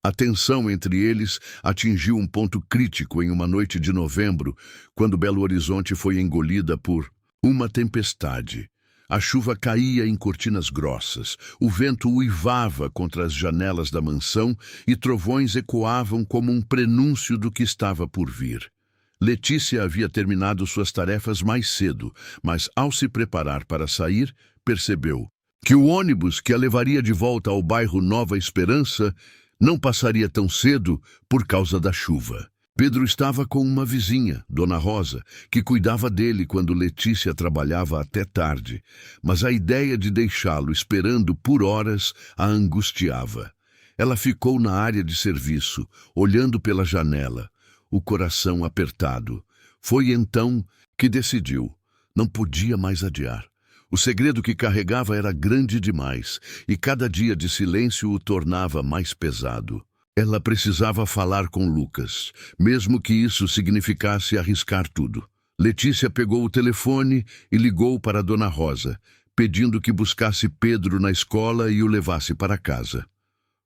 A tensão entre eles atingiu um ponto crítico em uma noite de novembro, quando Belo Horizonte foi engolida por uma tempestade. A chuva caía em cortinas grossas, o vento uivava contra as janelas da mansão e trovões ecoavam como um prenúncio do que estava por vir. Letícia havia terminado suas tarefas mais cedo, mas ao se preparar para sair, percebeu que o ônibus que a levaria de volta ao bairro Nova Esperança não passaria tão cedo por causa da chuva. Pedro estava com uma vizinha, Dona Rosa, que cuidava dele quando Letícia trabalhava até tarde, mas a ideia de deixá-lo esperando por horas a angustiava. Ela ficou na área de serviço, olhando pela janela, o coração apertado. Foi então que decidiu. Não podia mais adiar. O segredo que carregava era grande demais, e cada dia de silêncio o tornava mais pesado. Ela precisava falar com Lucas, mesmo que isso significasse arriscar tudo. Letícia pegou o telefone e ligou para Dona Rosa, pedindo que buscasse Pedro na escola e o levasse para casa.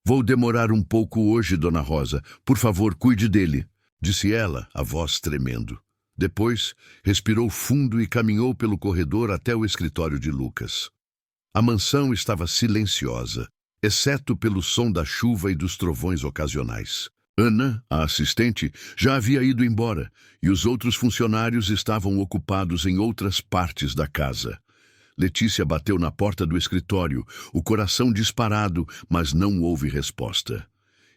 "Vou demorar um pouco hoje, Dona Rosa. Por favor, cuide dele", disse ela, a voz tremendo. Depois, respirou fundo e caminhou pelo corredor até o escritório de Lucas. A mansão estava silenciosa, exceto pelo som da chuva e dos trovões ocasionais. Ana, a assistente, já havia ido embora, e os outros funcionários estavam ocupados em outras partes da casa. Letícia bateu na porta do escritório, o coração disparado, mas não houve resposta.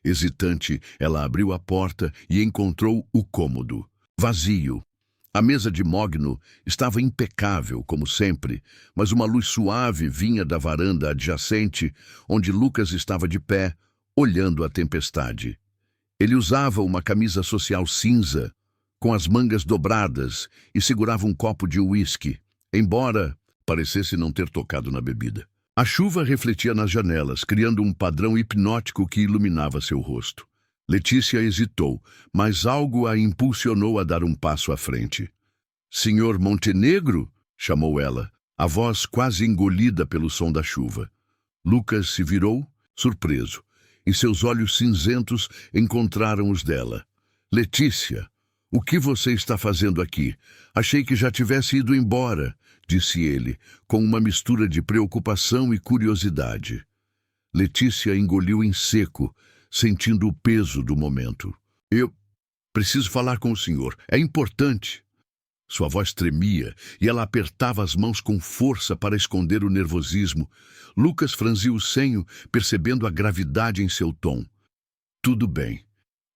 Hesitante, ela abriu a porta e encontrou o cômodo, vazio. A mesa de mogno estava impecável, como sempre, mas uma luz suave vinha da varanda adjacente, onde Lucas estava de pé, olhando a tempestade. Ele usava uma camisa social cinza, com as mangas dobradas, e segurava um copo de uísque, embora parecesse não ter tocado na bebida. A chuva refletia nas janelas, criando um padrão hipnótico que iluminava seu rosto. Letícia hesitou, mas algo a impulsionou a dar um passo à frente. "Senhor Montenegro?", chamou ela, a voz quase engolida pelo som da chuva. Lucas se virou, surpreso, e seus olhos cinzentos encontraram os dela. "Letícia, o que você está fazendo aqui? Achei que já tivesse ido embora", disse ele, com uma mistura de preocupação e curiosidade. Letícia engoliu em seco, sentindo o peso do momento. "Eu preciso falar com o senhor. É importante." Sua voz tremia e ela apertava as mãos com força para esconder o nervosismo. Lucas franziu o senho, percebendo a gravidade em seu tom. "Tudo bem.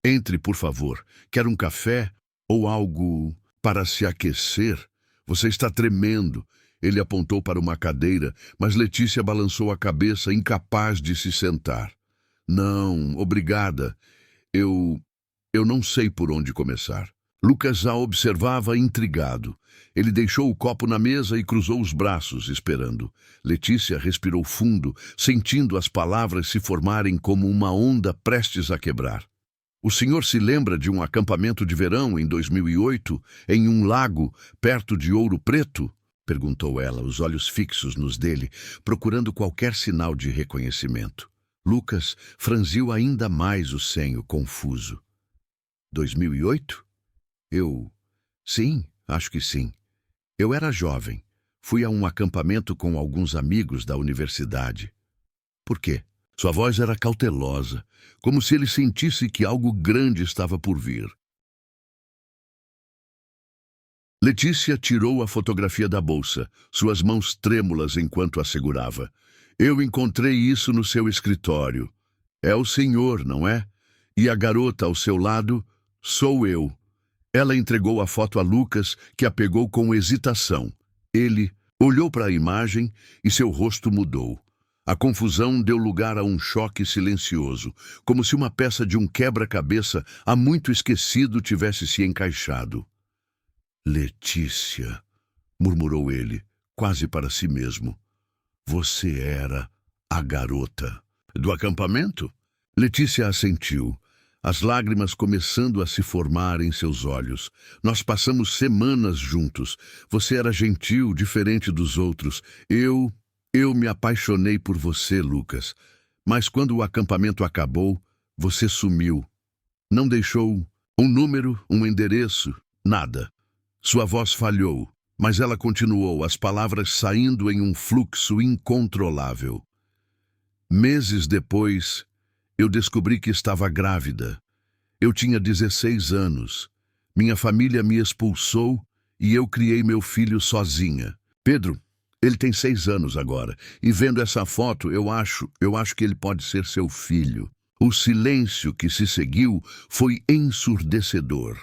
Entre, por favor. Quer um café ou algo para se aquecer? Você está tremendo." Ele apontou para uma cadeira, mas Letícia balançou a cabeça, incapaz de se sentar. "Não, obrigada. Eu não sei por onde começar." Lucas a observava intrigado. Ele deixou o copo na mesa e cruzou os braços, esperando. Letícia respirou fundo, sentindo as palavras se formarem como uma onda prestes a quebrar. "O senhor se lembra de um acampamento de verão em 2008, em um lago, perto de Ouro Preto?", perguntou ela, os olhos fixos nos dele, procurando qualquer sinal de reconhecimento. Lucas franziu ainda mais o senho, confuso. 2008? Sim, acho que sim. Eu era jovem. Fui a um acampamento com alguns amigos da universidade." "Por quê?" Sua voz era cautelosa, como se ele sentisse que algo grande estava por vir. Letícia tirou a fotografia da bolsa, suas mãos trêmulas enquanto a segurava. Eu encontrei isso no seu escritório. É o senhor, não é? E a garota ao seu lado, sou eu. Ela entregou a foto a Lucas, que a pegou com hesitação. Ele olhou para a imagem e seu rosto mudou. A confusão deu lugar a um choque silencioso, como se uma peça de um quebra-cabeça há muito esquecido tivesse se encaixado. Letícia, murmurou ele, quase para si mesmo. Você era a garota do acampamento? Letícia assentiu, as lágrimas começando a se formar em seus olhos. Nós passamos semanas juntos. Você era gentil, diferente dos outros. Eu me apaixonei por você, Lucas. Mas quando o acampamento acabou, você sumiu. Não deixou um número, um endereço, nada. Sua voz falhou, mas ela continuou, as palavras saindo em um fluxo incontrolável. Meses depois, eu descobri que estava grávida. Eu tinha 16 anos. Minha família me expulsou e eu criei meu filho sozinha. Pedro, ele tem 6 anos agora, e vendo essa foto, eu acho que ele pode ser seu filho. O silêncio que se seguiu foi ensurdecedor,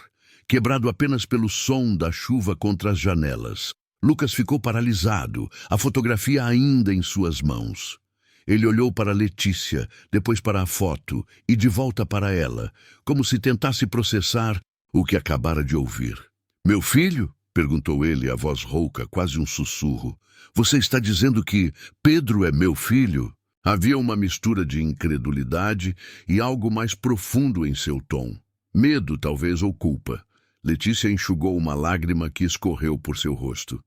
quebrado apenas pelo som da chuva contra as janelas. Lucas ficou paralisado, a fotografia ainda em suas mãos. Ele olhou para Letícia, depois para a foto e de volta para ela, como se tentasse processar o que acabara de ouvir. Meu filho? Perguntou ele, a voz rouca, quase um sussurro. Você está dizendo que Pedro é meu filho? Havia uma mistura de incredulidade e algo mais profundo em seu tom. Medo, talvez, ou culpa. Letícia enxugou uma lágrima que escorreu por seu rosto.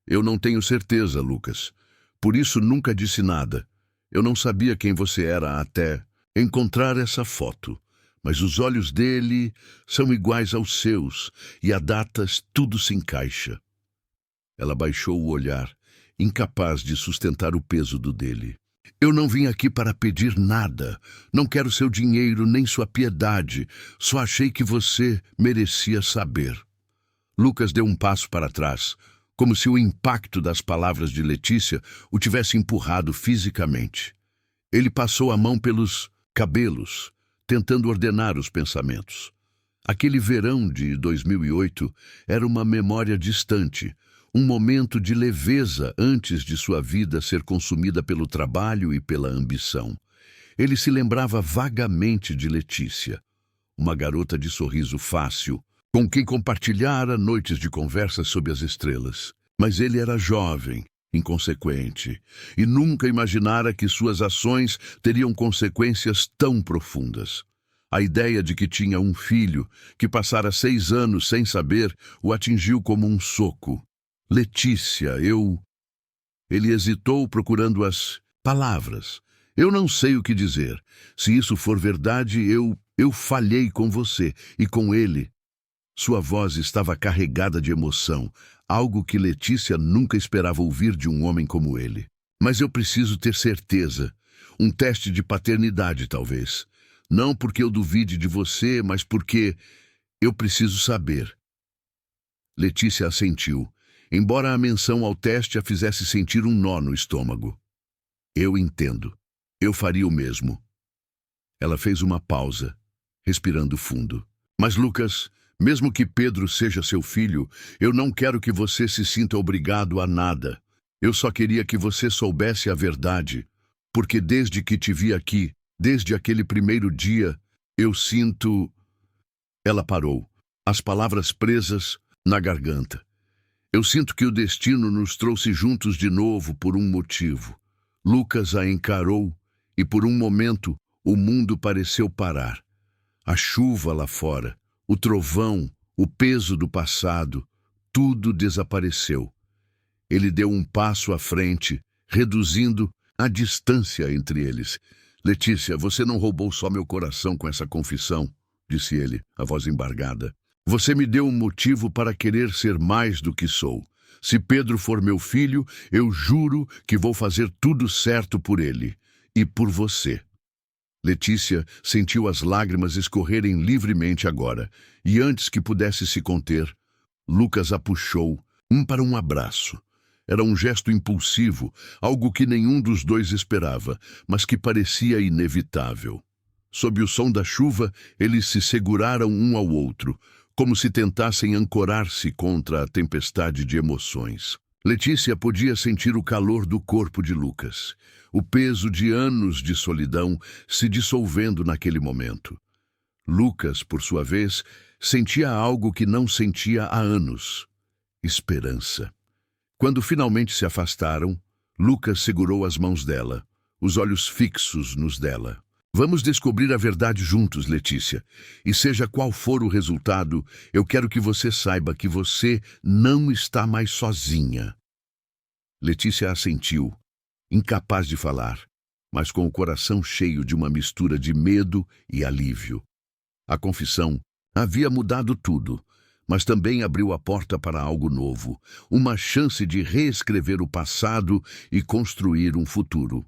Eu não tenho certeza, Lucas. Por isso nunca disse nada. Eu não sabia quem você era até encontrar essa foto. Mas os olhos dele são iguais aos seus, e a datas tudo se encaixa. Ela baixou o olhar, incapaz de sustentar o peso do dele. Eu não vim aqui para pedir nada. Não quero seu dinheiro nem sua piedade. Só achei que você merecia saber. Lucas deu um passo para trás, como se o impacto das palavras de Letícia o tivesse empurrado fisicamente. Ele passou a mão pelos cabelos, tentando ordenar os pensamentos. Aquele verão de 2008 era uma memória distante, um momento de leveza antes de sua vida ser consumida pelo trabalho e pela ambição. Ele se lembrava vagamente de Letícia, uma garota de sorriso fácil, com quem compartilhara noites de conversa sob as estrelas. Mas ele era jovem, inconsequente, e nunca imaginara que suas ações teriam consequências tão profundas. A ideia de que tinha um filho, que passara 6 anos sem saber, o atingiu como um soco. Letícia, Ele hesitou procurando as palavras. Eu não sei o que dizer. Se isso for verdade, eu falhei com você e com ele. Sua voz estava carregada de emoção, algo que Letícia nunca esperava ouvir de um homem como ele. Mas eu preciso ter certeza. Um teste de paternidade, talvez. Não porque eu duvide de você, mas porque eu preciso saber. Letícia assentiu, embora a menção ao teste a fizesse sentir um nó no estômago. Eu entendo. Eu faria o mesmo. Ela fez uma pausa, respirando fundo. Mas, Lucas, mesmo que Pedro seja seu filho, eu não quero que você se sinta obrigado a nada. Eu só queria que você soubesse a verdade, porque desde que te vi aqui, desde aquele primeiro dia, eu sinto... Ela parou, as palavras presas na garganta. Eu sinto que o destino nos trouxe juntos de novo por um motivo. Lucas a encarou e por um momento o mundo pareceu parar. A chuva lá fora, o trovão, o peso do passado, tudo desapareceu. Ele deu um passo à frente, reduzindo a distância entre eles. Letícia, você não roubou só meu coração com essa confissão, disse ele, a voz embargada. Você me deu um motivo para querer ser mais do que sou. Se Pedro for meu filho, eu juro que vou fazer tudo certo por ele e por você. Letícia sentiu as lágrimas escorrerem livremente agora, e antes que pudesse se conter, Lucas a puxou, para um abraço. Era um gesto impulsivo, algo que nenhum dos dois esperava, mas que parecia inevitável. Sob o som da chuva, eles se seguraram um ao outro, como se tentassem ancorar-se contra a tempestade de emoções. Letícia podia sentir o calor do corpo de Lucas, o peso de anos de solidão se dissolvendo naquele momento. Lucas, por sua vez, sentia algo que não sentia há anos: esperança. Quando finalmente se afastaram, Lucas segurou as mãos dela, os olhos fixos nos dela. Vamos descobrir a verdade juntos, Letícia. E seja qual for o resultado, eu quero que você saiba que você não está mais sozinha. Letícia assentiu, incapaz de falar, mas com o coração cheio de uma mistura de medo e alívio. A confissão havia mudado tudo, mas também abriu a porta para algo novo, uma chance de reescrever o passado e construir um futuro.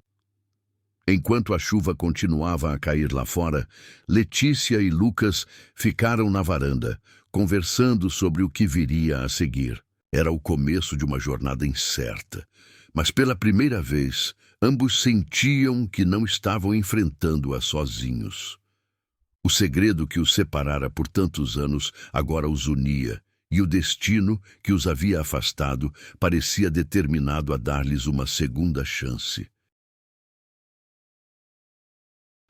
Enquanto a chuva continuava a cair lá fora, Letícia e Lucas ficaram na varanda, conversando sobre o que viria a seguir. Era o começo de uma jornada incerta, mas pela primeira vez, ambos sentiam que não estavam enfrentando-a sozinhos. O segredo que os separara por tantos anos agora os unia, e o destino que os havia afastado parecia determinado a dar-lhes uma segunda chance.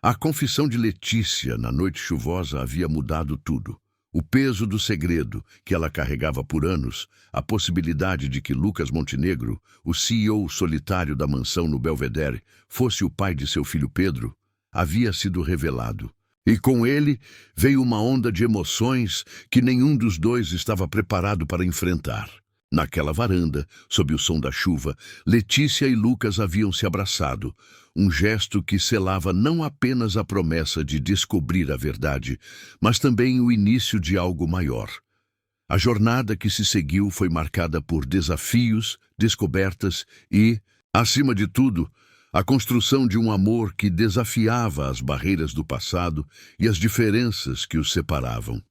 A confissão de Letícia na noite chuvosa havia mudado tudo. O peso do segredo que ela carregava por anos, a possibilidade de que Lucas Montenegro, o CEO solitário da mansão no Belvedere, fosse o pai de seu filho Pedro, havia sido revelado. E com ele veio uma onda de emoções que nenhum dos dois estava preparado para enfrentar. Naquela varanda, sob o som da chuva, Letícia e Lucas haviam se abraçado, um gesto que selava não apenas a promessa de descobrir a verdade, mas também o início de algo maior. A jornada que se seguiu foi marcada por desafios, descobertas e, acima de tudo, a construção de um amor que desafiava as barreiras do passado e as diferenças que os separavam.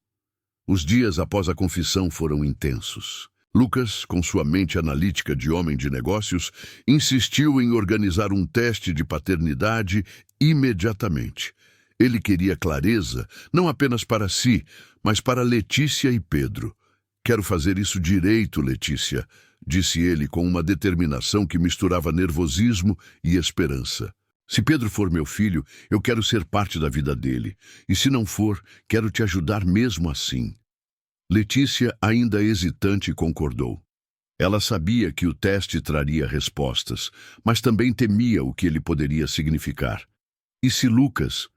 Os dias após a confissão foram intensos. Lucas, com sua mente analítica de homem de negócios, insistiu em organizar um teste de paternidade imediatamente. Ele queria clareza, não apenas para si, mas para Letícia e Pedro. «Quero fazer isso direito, Letícia», disse ele com uma determinação que misturava nervosismo e esperança. «Se Pedro for meu filho, eu quero ser parte da vida dele. E se não for, quero te ajudar mesmo assim». Letícia, ainda hesitante, concordou. Ela sabia que o teste traria respostas, mas também temia o que ele poderia significar. E se Lucas,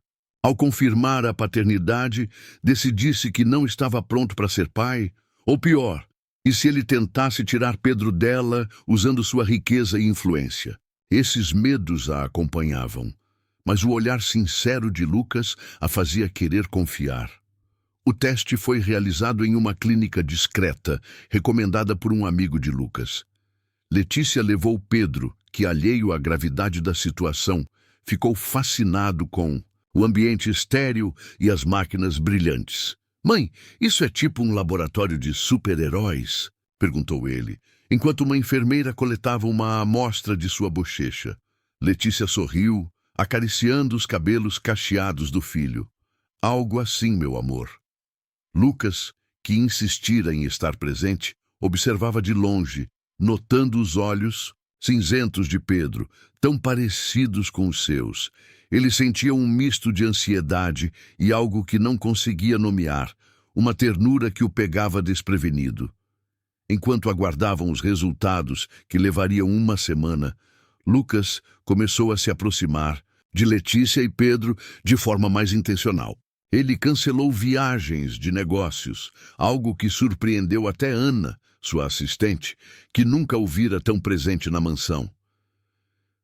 ao confirmar a paternidade, decidisse que não estava pronto para ser pai? Ou pior, e se ele tentasse tirar Pedro dela usando sua riqueza e influência? Esses medos a acompanhavam, mas o olhar sincero de Lucas a fazia querer confiar. O teste foi realizado em uma clínica discreta, recomendada por um amigo de Lucas. Letícia levou Pedro, que, alheio à gravidade da situação, ficou fascinado com o ambiente estéril e as máquinas brilhantes. «Mãe, isso é tipo um laboratório de super-heróis?» perguntou ele, enquanto uma enfermeira coletava uma amostra de sua bochecha. Letícia sorriu, acariciando os cabelos cacheados do filho. «Algo assim, meu amor». Lucas, que insistira em estar presente, observava de longe, notando os olhos cinzentos de Pedro, tão parecidos com os seus. Ele sentia um misto de ansiedade e algo que não conseguia nomear, uma ternura que o pegava desprevenido. Enquanto aguardavam os resultados, que levariam uma semana, Lucas começou a se aproximar de Letícia e Pedro de forma mais intencional. Ele cancelou viagens de negócios, algo que surpreendeu até Ana, sua assistente, que nunca o vira tão presente na mansão.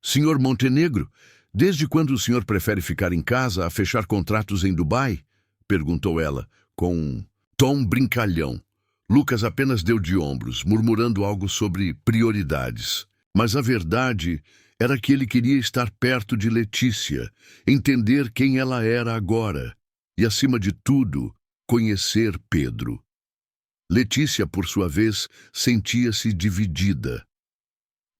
«Senhor Montenegro, desde quando o senhor prefere ficar em casa a fechar contratos em Dubai?» perguntou ela, com um tom brincalhão. Lucas apenas deu de ombros, murmurando algo sobre prioridades. Mas a verdade era que ele queria estar perto de Letícia, entender quem ela era agora e, acima de tudo, conhecer Pedro. Letícia, por sua vez, sentia-se dividida.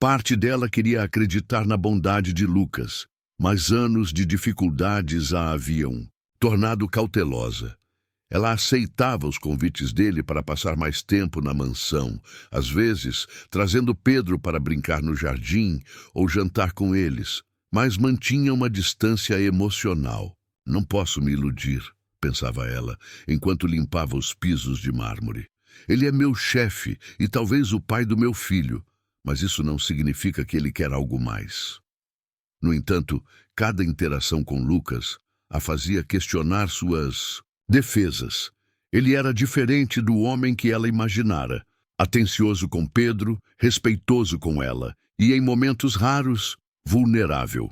Parte dela queria acreditar na bondade de Lucas, mas anos de dificuldades a haviam tornado cautelosa. Ela aceitava os convites dele para passar mais tempo na mansão, às vezes trazendo Pedro para brincar no jardim ou jantar com eles, mas mantinha uma distância emocional. Não posso me iludir, pensava ela, enquanto limpava os pisos de mármore. Ele é meu chefe e talvez o pai do meu filho, mas isso não significa que ele quer algo mais. No entanto, cada interação com Lucas a fazia questionar suas defesas. Ele era diferente do homem que ela imaginara, atencioso com Pedro, respeitoso com ela e, em momentos raros, vulnerável.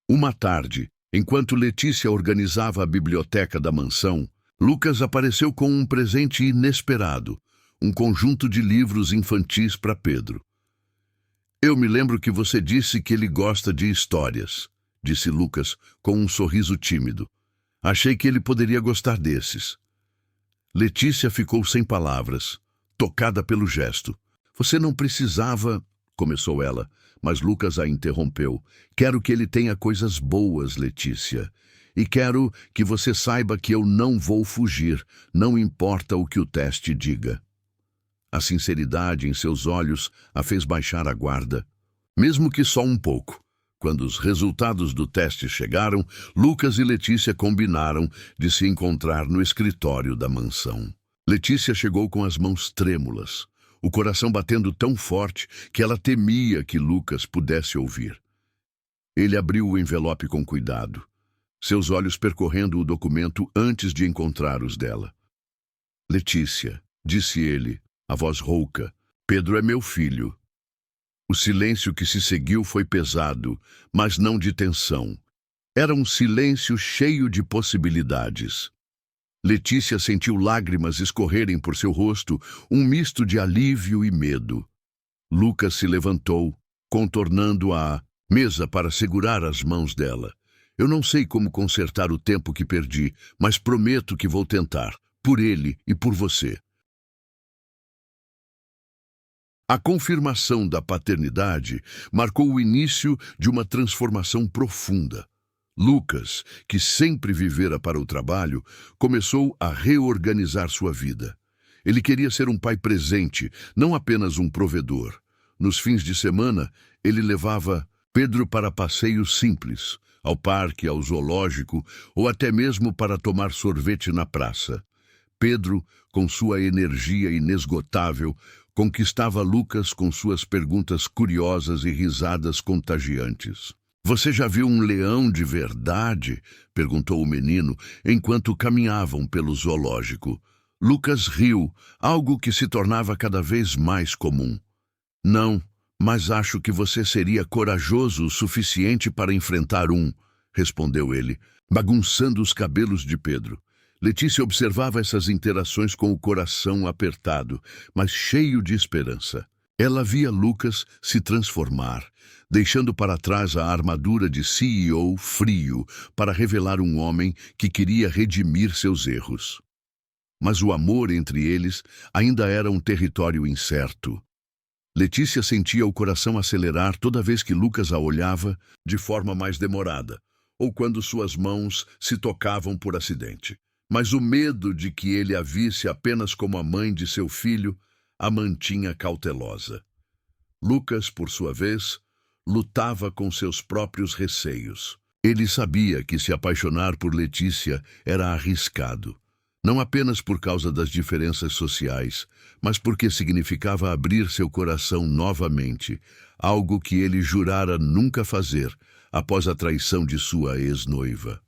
Uma tarde, enquanto Letícia organizava a biblioteca da mansão, Lucas apareceu com um presente inesperado, um conjunto de livros infantis para Pedro. Eu me lembro que você disse que ele gosta de histórias, disse Lucas com um sorriso tímido. Achei que ele poderia gostar desses. Letícia ficou sem palavras, tocada pelo gesto. Você não precisava, começou ela, mas Lucas a interrompeu. Quero que ele tenha coisas boas, Letícia. E quero que você saiba que eu não vou fugir, não importa o que o teste diga. A sinceridade em seus olhos a fez baixar a guarda, mesmo que só um pouco. Quando os resultados do teste chegaram, Lucas e Letícia combinaram de se encontrar no escritório da mansão. Letícia chegou com as mãos trêmulas, o coração batendo tão forte que ela temia que Lucas pudesse ouvir. Ele abriu o envelope com cuidado, seus olhos percorrendo o documento antes de encontrar os dela. Letícia, disse ele, a voz rouca, Pedro é meu filho. O silêncio que se seguiu foi pesado, mas não de tensão. Era um silêncio cheio de possibilidades. Letícia sentiu lágrimas escorrerem por seu rosto, um misto de alívio e medo. Lucas se levantou, contornando a mesa para segurar as mãos dela. Eu não sei como consertar o tempo que perdi, mas prometo que vou tentar, por ele e por você. A confirmação da paternidade marcou o início de uma transformação profunda. Lucas, que sempre vivera para o trabalho, começou a reorganizar sua vida. Ele queria ser um pai presente, não apenas um provedor. Nos fins de semana, ele levava Pedro para passeios simples, ao parque, ao zoológico ou até mesmo para tomar sorvete na praça. Pedro, com sua energia inesgotável, conquistava Lucas com suas perguntas curiosas e risadas contagiantes. Você já viu um leão de verdade? Perguntou o menino, enquanto caminhavam pelo zoológico. Lucas riu, algo que se tornava cada vez mais comum. Não, mas acho que você seria corajoso o suficiente para enfrentar um, respondeu ele, bagunçando os cabelos de Pedro. Letícia observava essas interações com o coração apertado, mas cheio de esperança. Ela via Lucas se transformar, deixando para trás a armadura de CEO frio para revelar um homem que queria redimir seus erros. Mas o amor entre eles ainda era um território incerto. Letícia sentia o coração acelerar toda vez que Lucas a olhava de forma mais demorada, ou quando suas mãos se tocavam por acidente. Mas o medo de que ele a visse apenas como a mãe de seu filho a mantinha cautelosa. Lucas, por sua vez, lutava com seus próprios receios. Ele sabia que se apaixonar por Letícia era arriscado, não apenas por causa das diferenças sociais, mas porque significava abrir seu coração novamente, algo que ele jurara nunca fazer após a traição de sua ex-noiva.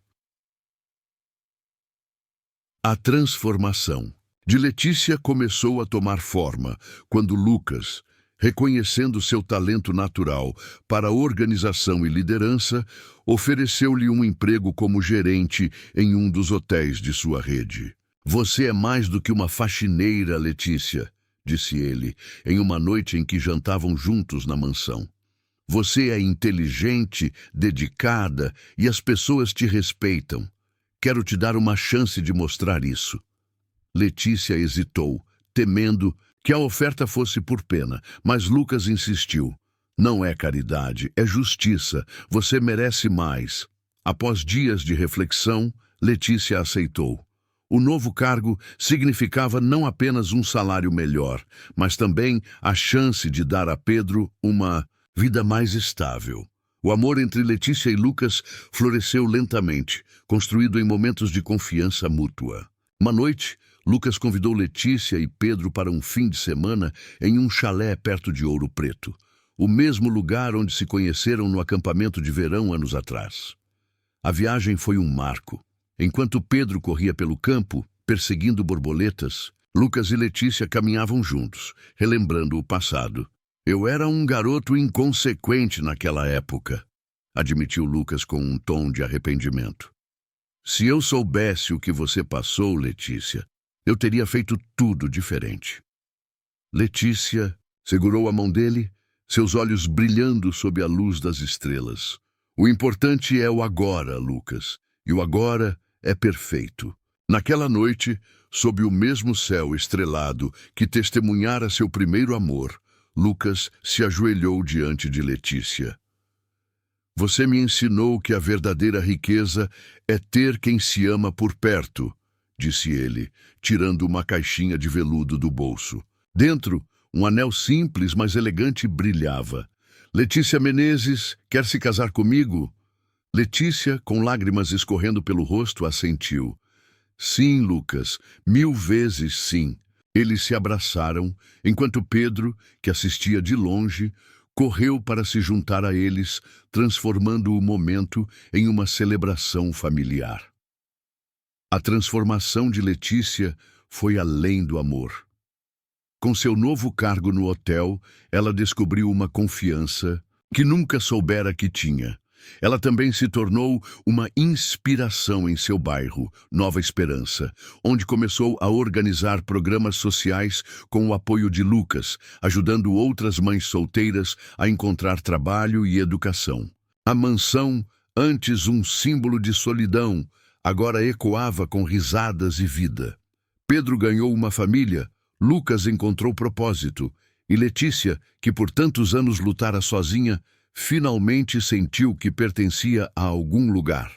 A transformação de Letícia começou a tomar forma quando Lucas, reconhecendo seu talento natural para organização e liderança, ofereceu-lhe um emprego como gerente em um dos hotéis de sua rede. Você é mais do que uma faxineira, Letícia, disse ele, em uma noite em que jantavam juntos na mansão. Você é inteligente, dedicada e as pessoas te respeitam. Quero te dar uma chance de mostrar isso. Letícia hesitou, temendo que a oferta fosse por pena, mas Lucas insistiu. Não é caridade, é justiça. Você merece mais. Após dias de reflexão, Letícia aceitou. O novo cargo significava não apenas um salário melhor, mas também a chance de dar a Pedro uma vida mais estável. O amor entre Letícia e Lucas floresceu lentamente, construído em momentos de confiança mútua. Uma noite, Lucas convidou Letícia e Pedro para um fim de semana em um chalé perto de Ouro Preto, o mesmo lugar onde se conheceram no acampamento de verão anos atrás. A viagem foi um marco. Enquanto Pedro corria pelo campo, perseguindo borboletas, Lucas e Letícia caminhavam juntos, relembrando o passado. Eu era um garoto inconsequente naquela época, admitiu Lucas com um tom de arrependimento. Se eu soubesse o que você passou, Letícia, eu teria feito tudo diferente. Letícia segurou a mão dele, seus olhos brilhando sob a luz das estrelas. O importante é o agora, Lucas, e o agora é perfeito. Naquela noite, sob o mesmo céu estrelado que testemunhara seu primeiro amor, Lucas se ajoelhou diante de Letícia. Você me ensinou que a verdadeira riqueza é ter quem se ama por perto, disse ele, tirando uma caixinha de veludo do bolso. Dentro, um anel simples, mas elegante brilhava. Letícia Menezes, quer se casar comigo? Letícia, com lágrimas escorrendo pelo rosto, assentiu. Sim, Lucas, 1000 vezes sim. Eles se abraçaram, enquanto Pedro, que assistia de longe, correu para se juntar a eles, transformando o momento em uma celebração familiar. A transformação de Letícia foi além do amor. Com seu novo cargo no hotel, ela descobriu uma confiança que nunca soubera que tinha. Ela também se tornou uma inspiração em seu bairro, Nova Esperança, onde começou a organizar programas sociais com o apoio de Lucas, ajudando outras mães solteiras a encontrar trabalho e educação. A mansão, antes um símbolo de solidão, agora ecoava com risadas e vida. Pedro ganhou uma família, Lucas encontrou propósito, e Letícia, que por tantos anos lutara sozinha, finalmente sentiu que pertencia a algum lugar.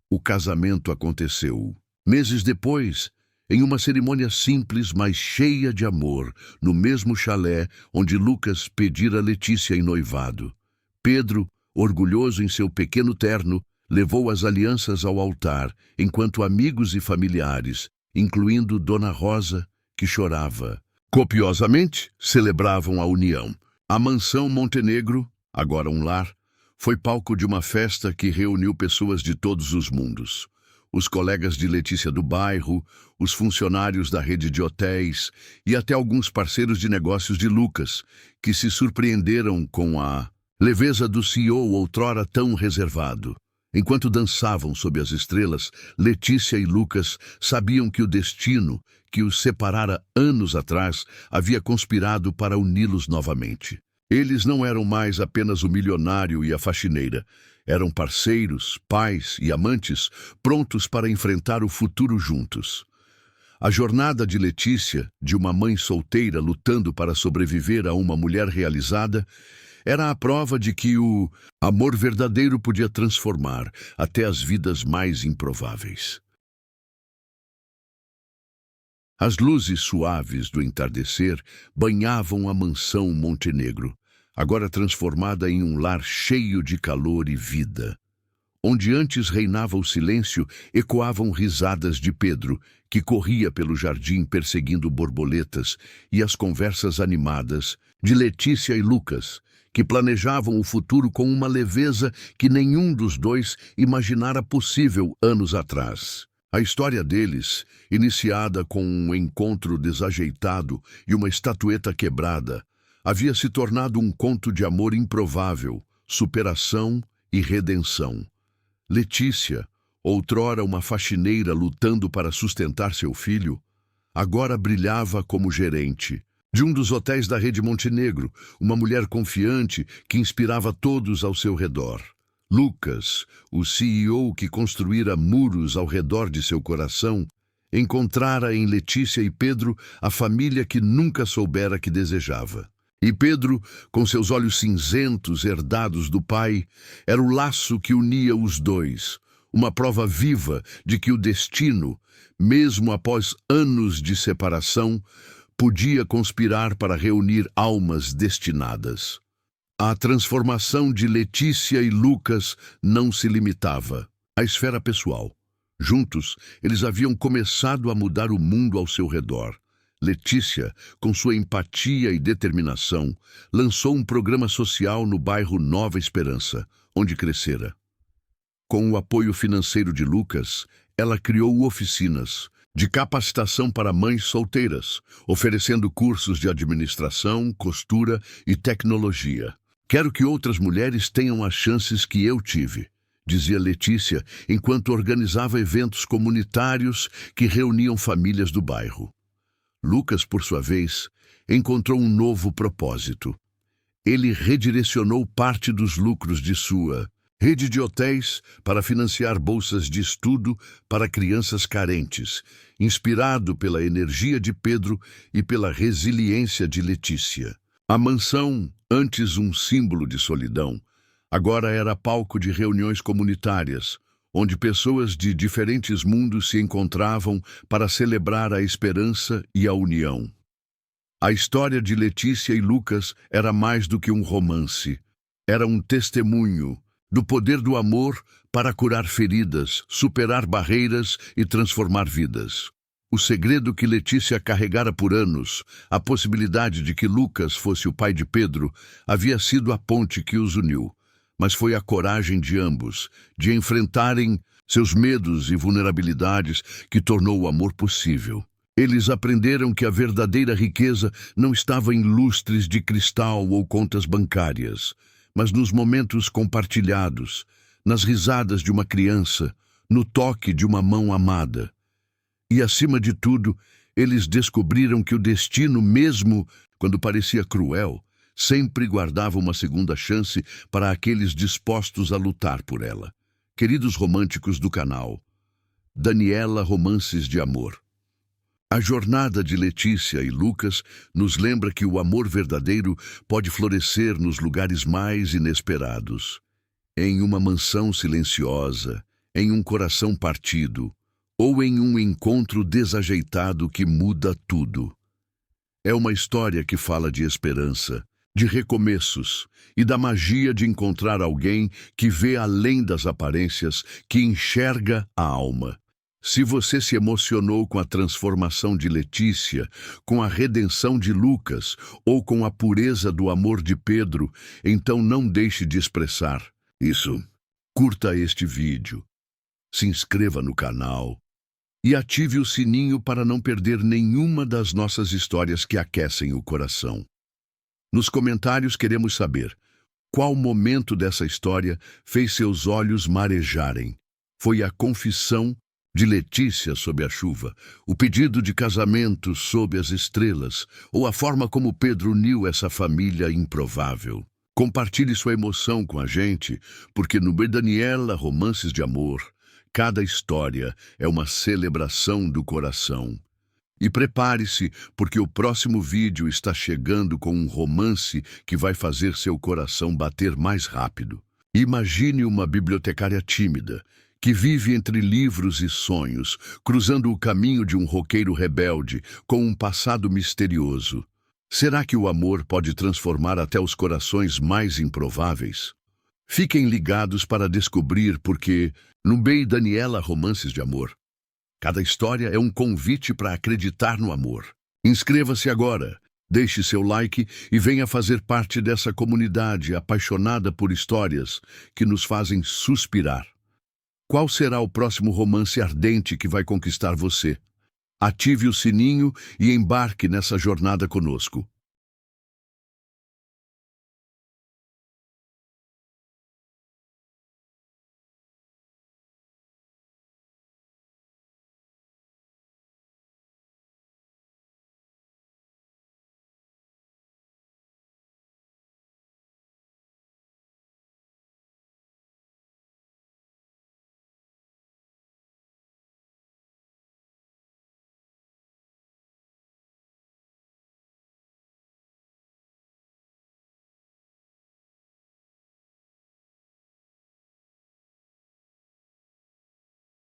O casamento aconteceu. Meses depois, em uma cerimônia simples, mas cheia de amor, no mesmo chalé onde Lucas pedira Letícia em noivado. Pedro, orgulhoso em seu pequeno terno, levou as alianças ao altar, enquanto amigos e familiares, incluindo Dona Rosa, que chorava, copiosamente celebravam a união. A mansão Montenegro, agora um lar, foi palco de uma festa que reuniu pessoas de todos os mundos. Os colegas de Letícia do bairro, os funcionários da rede de hotéis e até alguns parceiros de negócios de Lucas, que se surpreenderam com a leveza do CEO outrora tão reservado. Enquanto dançavam sob as estrelas, Letícia e Lucas sabiam que o destino, que os separara anos atrás, havia conspirado para uni-los novamente. Eles não eram mais apenas o milionário e a faxineira. Eram parceiros, pais e amantes, prontos para enfrentar o futuro juntos. A jornada de Letícia, de uma mãe solteira lutando para sobreviver a uma mulher realizada, era a prova de que o amor verdadeiro podia transformar até as vidas mais improváveis. As luzes suaves do entardecer banhavam a mansão Montenegro, agora transformada em um lar cheio de calor e vida. Onde antes reinava o silêncio, ecoavam risadas de Pedro, que corria pelo jardim perseguindo borboletas, e as conversas animadas de Letícia e Lucas, que planejavam o futuro com uma leveza que nenhum dos dois imaginara possível anos atrás. A história deles, iniciada com um encontro desajeitado e uma estatueta quebrada, havia se tornado um conto de amor improvável, superação e redenção. Letícia, outrora uma faxineira lutando para sustentar seu filho, agora brilhava como gerente de um dos hotéis da rede Montenegro, uma mulher confiante que inspirava todos ao seu redor. Lucas, o CEO que construíra muros ao redor de seu coração, encontrara em Letícia e Pedro a família que nunca soubera que desejava. E Pedro, com seus olhos cinzentos herdados do pai, era o laço que unia os dois, uma prova viva de que o destino, mesmo após anos de separação, podia conspirar para reunir almas destinadas. A transformação de Letícia e Lucas não se limitava à esfera pessoal. Juntos, eles haviam começado a mudar o mundo ao seu redor. Letícia, com sua empatia e determinação, lançou um programa social no bairro Nova Esperança, onde crescera. Com o apoio financeiro de Lucas, ela criou oficinas de capacitação para mães solteiras, oferecendo cursos de administração, costura e tecnologia. Quero que outras mulheres tenham as chances que eu tive, dizia Letícia, enquanto organizava eventos comunitários que reuniam famílias do bairro. Lucas, por sua vez, encontrou um novo propósito. Ele redirecionou parte dos lucros de sua rede de hotéis para financiar bolsas de estudo para crianças carentes, inspirado pela energia de Pedro e pela resiliência de Letícia. A mansão, antes um símbolo de solidão, agora era palco de reuniões comunitárias, onde pessoas de diferentes mundos se encontravam para celebrar a esperança e a união. A história de Letícia e Lucas era mais do que um romance. Era um testemunho do poder do amor para curar feridas, superar barreiras e transformar vidas. O segredo que Letícia carregara por anos, a possibilidade de que Lucas fosse o pai de Pedro, havia sido a ponte que os uniu. Mas foi a coragem de ambos, de enfrentarem seus medos e vulnerabilidades, que tornou o amor possível. Eles aprenderam que a verdadeira riqueza não estava em lustres de cristal ou contas bancárias, mas nos momentos compartilhados, nas risadas de uma criança, no toque de uma mão amada. E, acima de tudo, eles descobriram que o destino, mesmo quando parecia cruel, sempre guardava uma segunda chance para aqueles dispostos a lutar por ela. Queridos românticos do canal, Daniela Romances de Amor. A jornada de Letícia e Lucas nos lembra que o amor verdadeiro pode florescer nos lugares mais inesperados. Em uma mansão silenciosa, em um coração partido, ou em um encontro desajeitado que muda tudo. É uma história que fala de esperança, de recomeços e da magia de encontrar alguém que vê além das aparências, que enxerga a alma. Se você se emocionou com a transformação de Letícia, com a redenção de Lucas ou com a pureza do amor de Pedro, então não deixe de expressar isso. Curta este vídeo, se inscreva no canal e ative o sininho para não perder nenhuma das nossas histórias que aquecem o coração. Nos comentários queremos saber qual momento dessa história fez seus olhos marejarem. Foi a confissão de Letícia sob a chuva, o pedido de casamento sob as estrelas, ou a forma como Pedro uniu essa família improvável. Compartilhe sua emoção com a gente, porque no Daniela Romances de Amor, cada história é uma celebração do coração. E prepare-se, porque o próximo vídeo está chegando com um romance que vai fazer seu coração bater mais rápido. Imagine uma bibliotecária tímida, que vive entre livros e sonhos, cruzando o caminho de um roqueiro rebelde com um passado misterioso. Será que o amor pode transformar até os corações mais improváveis? Fiquem ligados para descobrir, porque no Daniela Romances de Amor, cada história é um convite para acreditar no amor. Inscreva-se agora, deixe seu like e venha fazer parte dessa comunidade apaixonada por histórias que nos fazem suspirar. Qual será o próximo romance ardente que vai conquistar você? Ative o sininho e embarque nessa jornada conosco.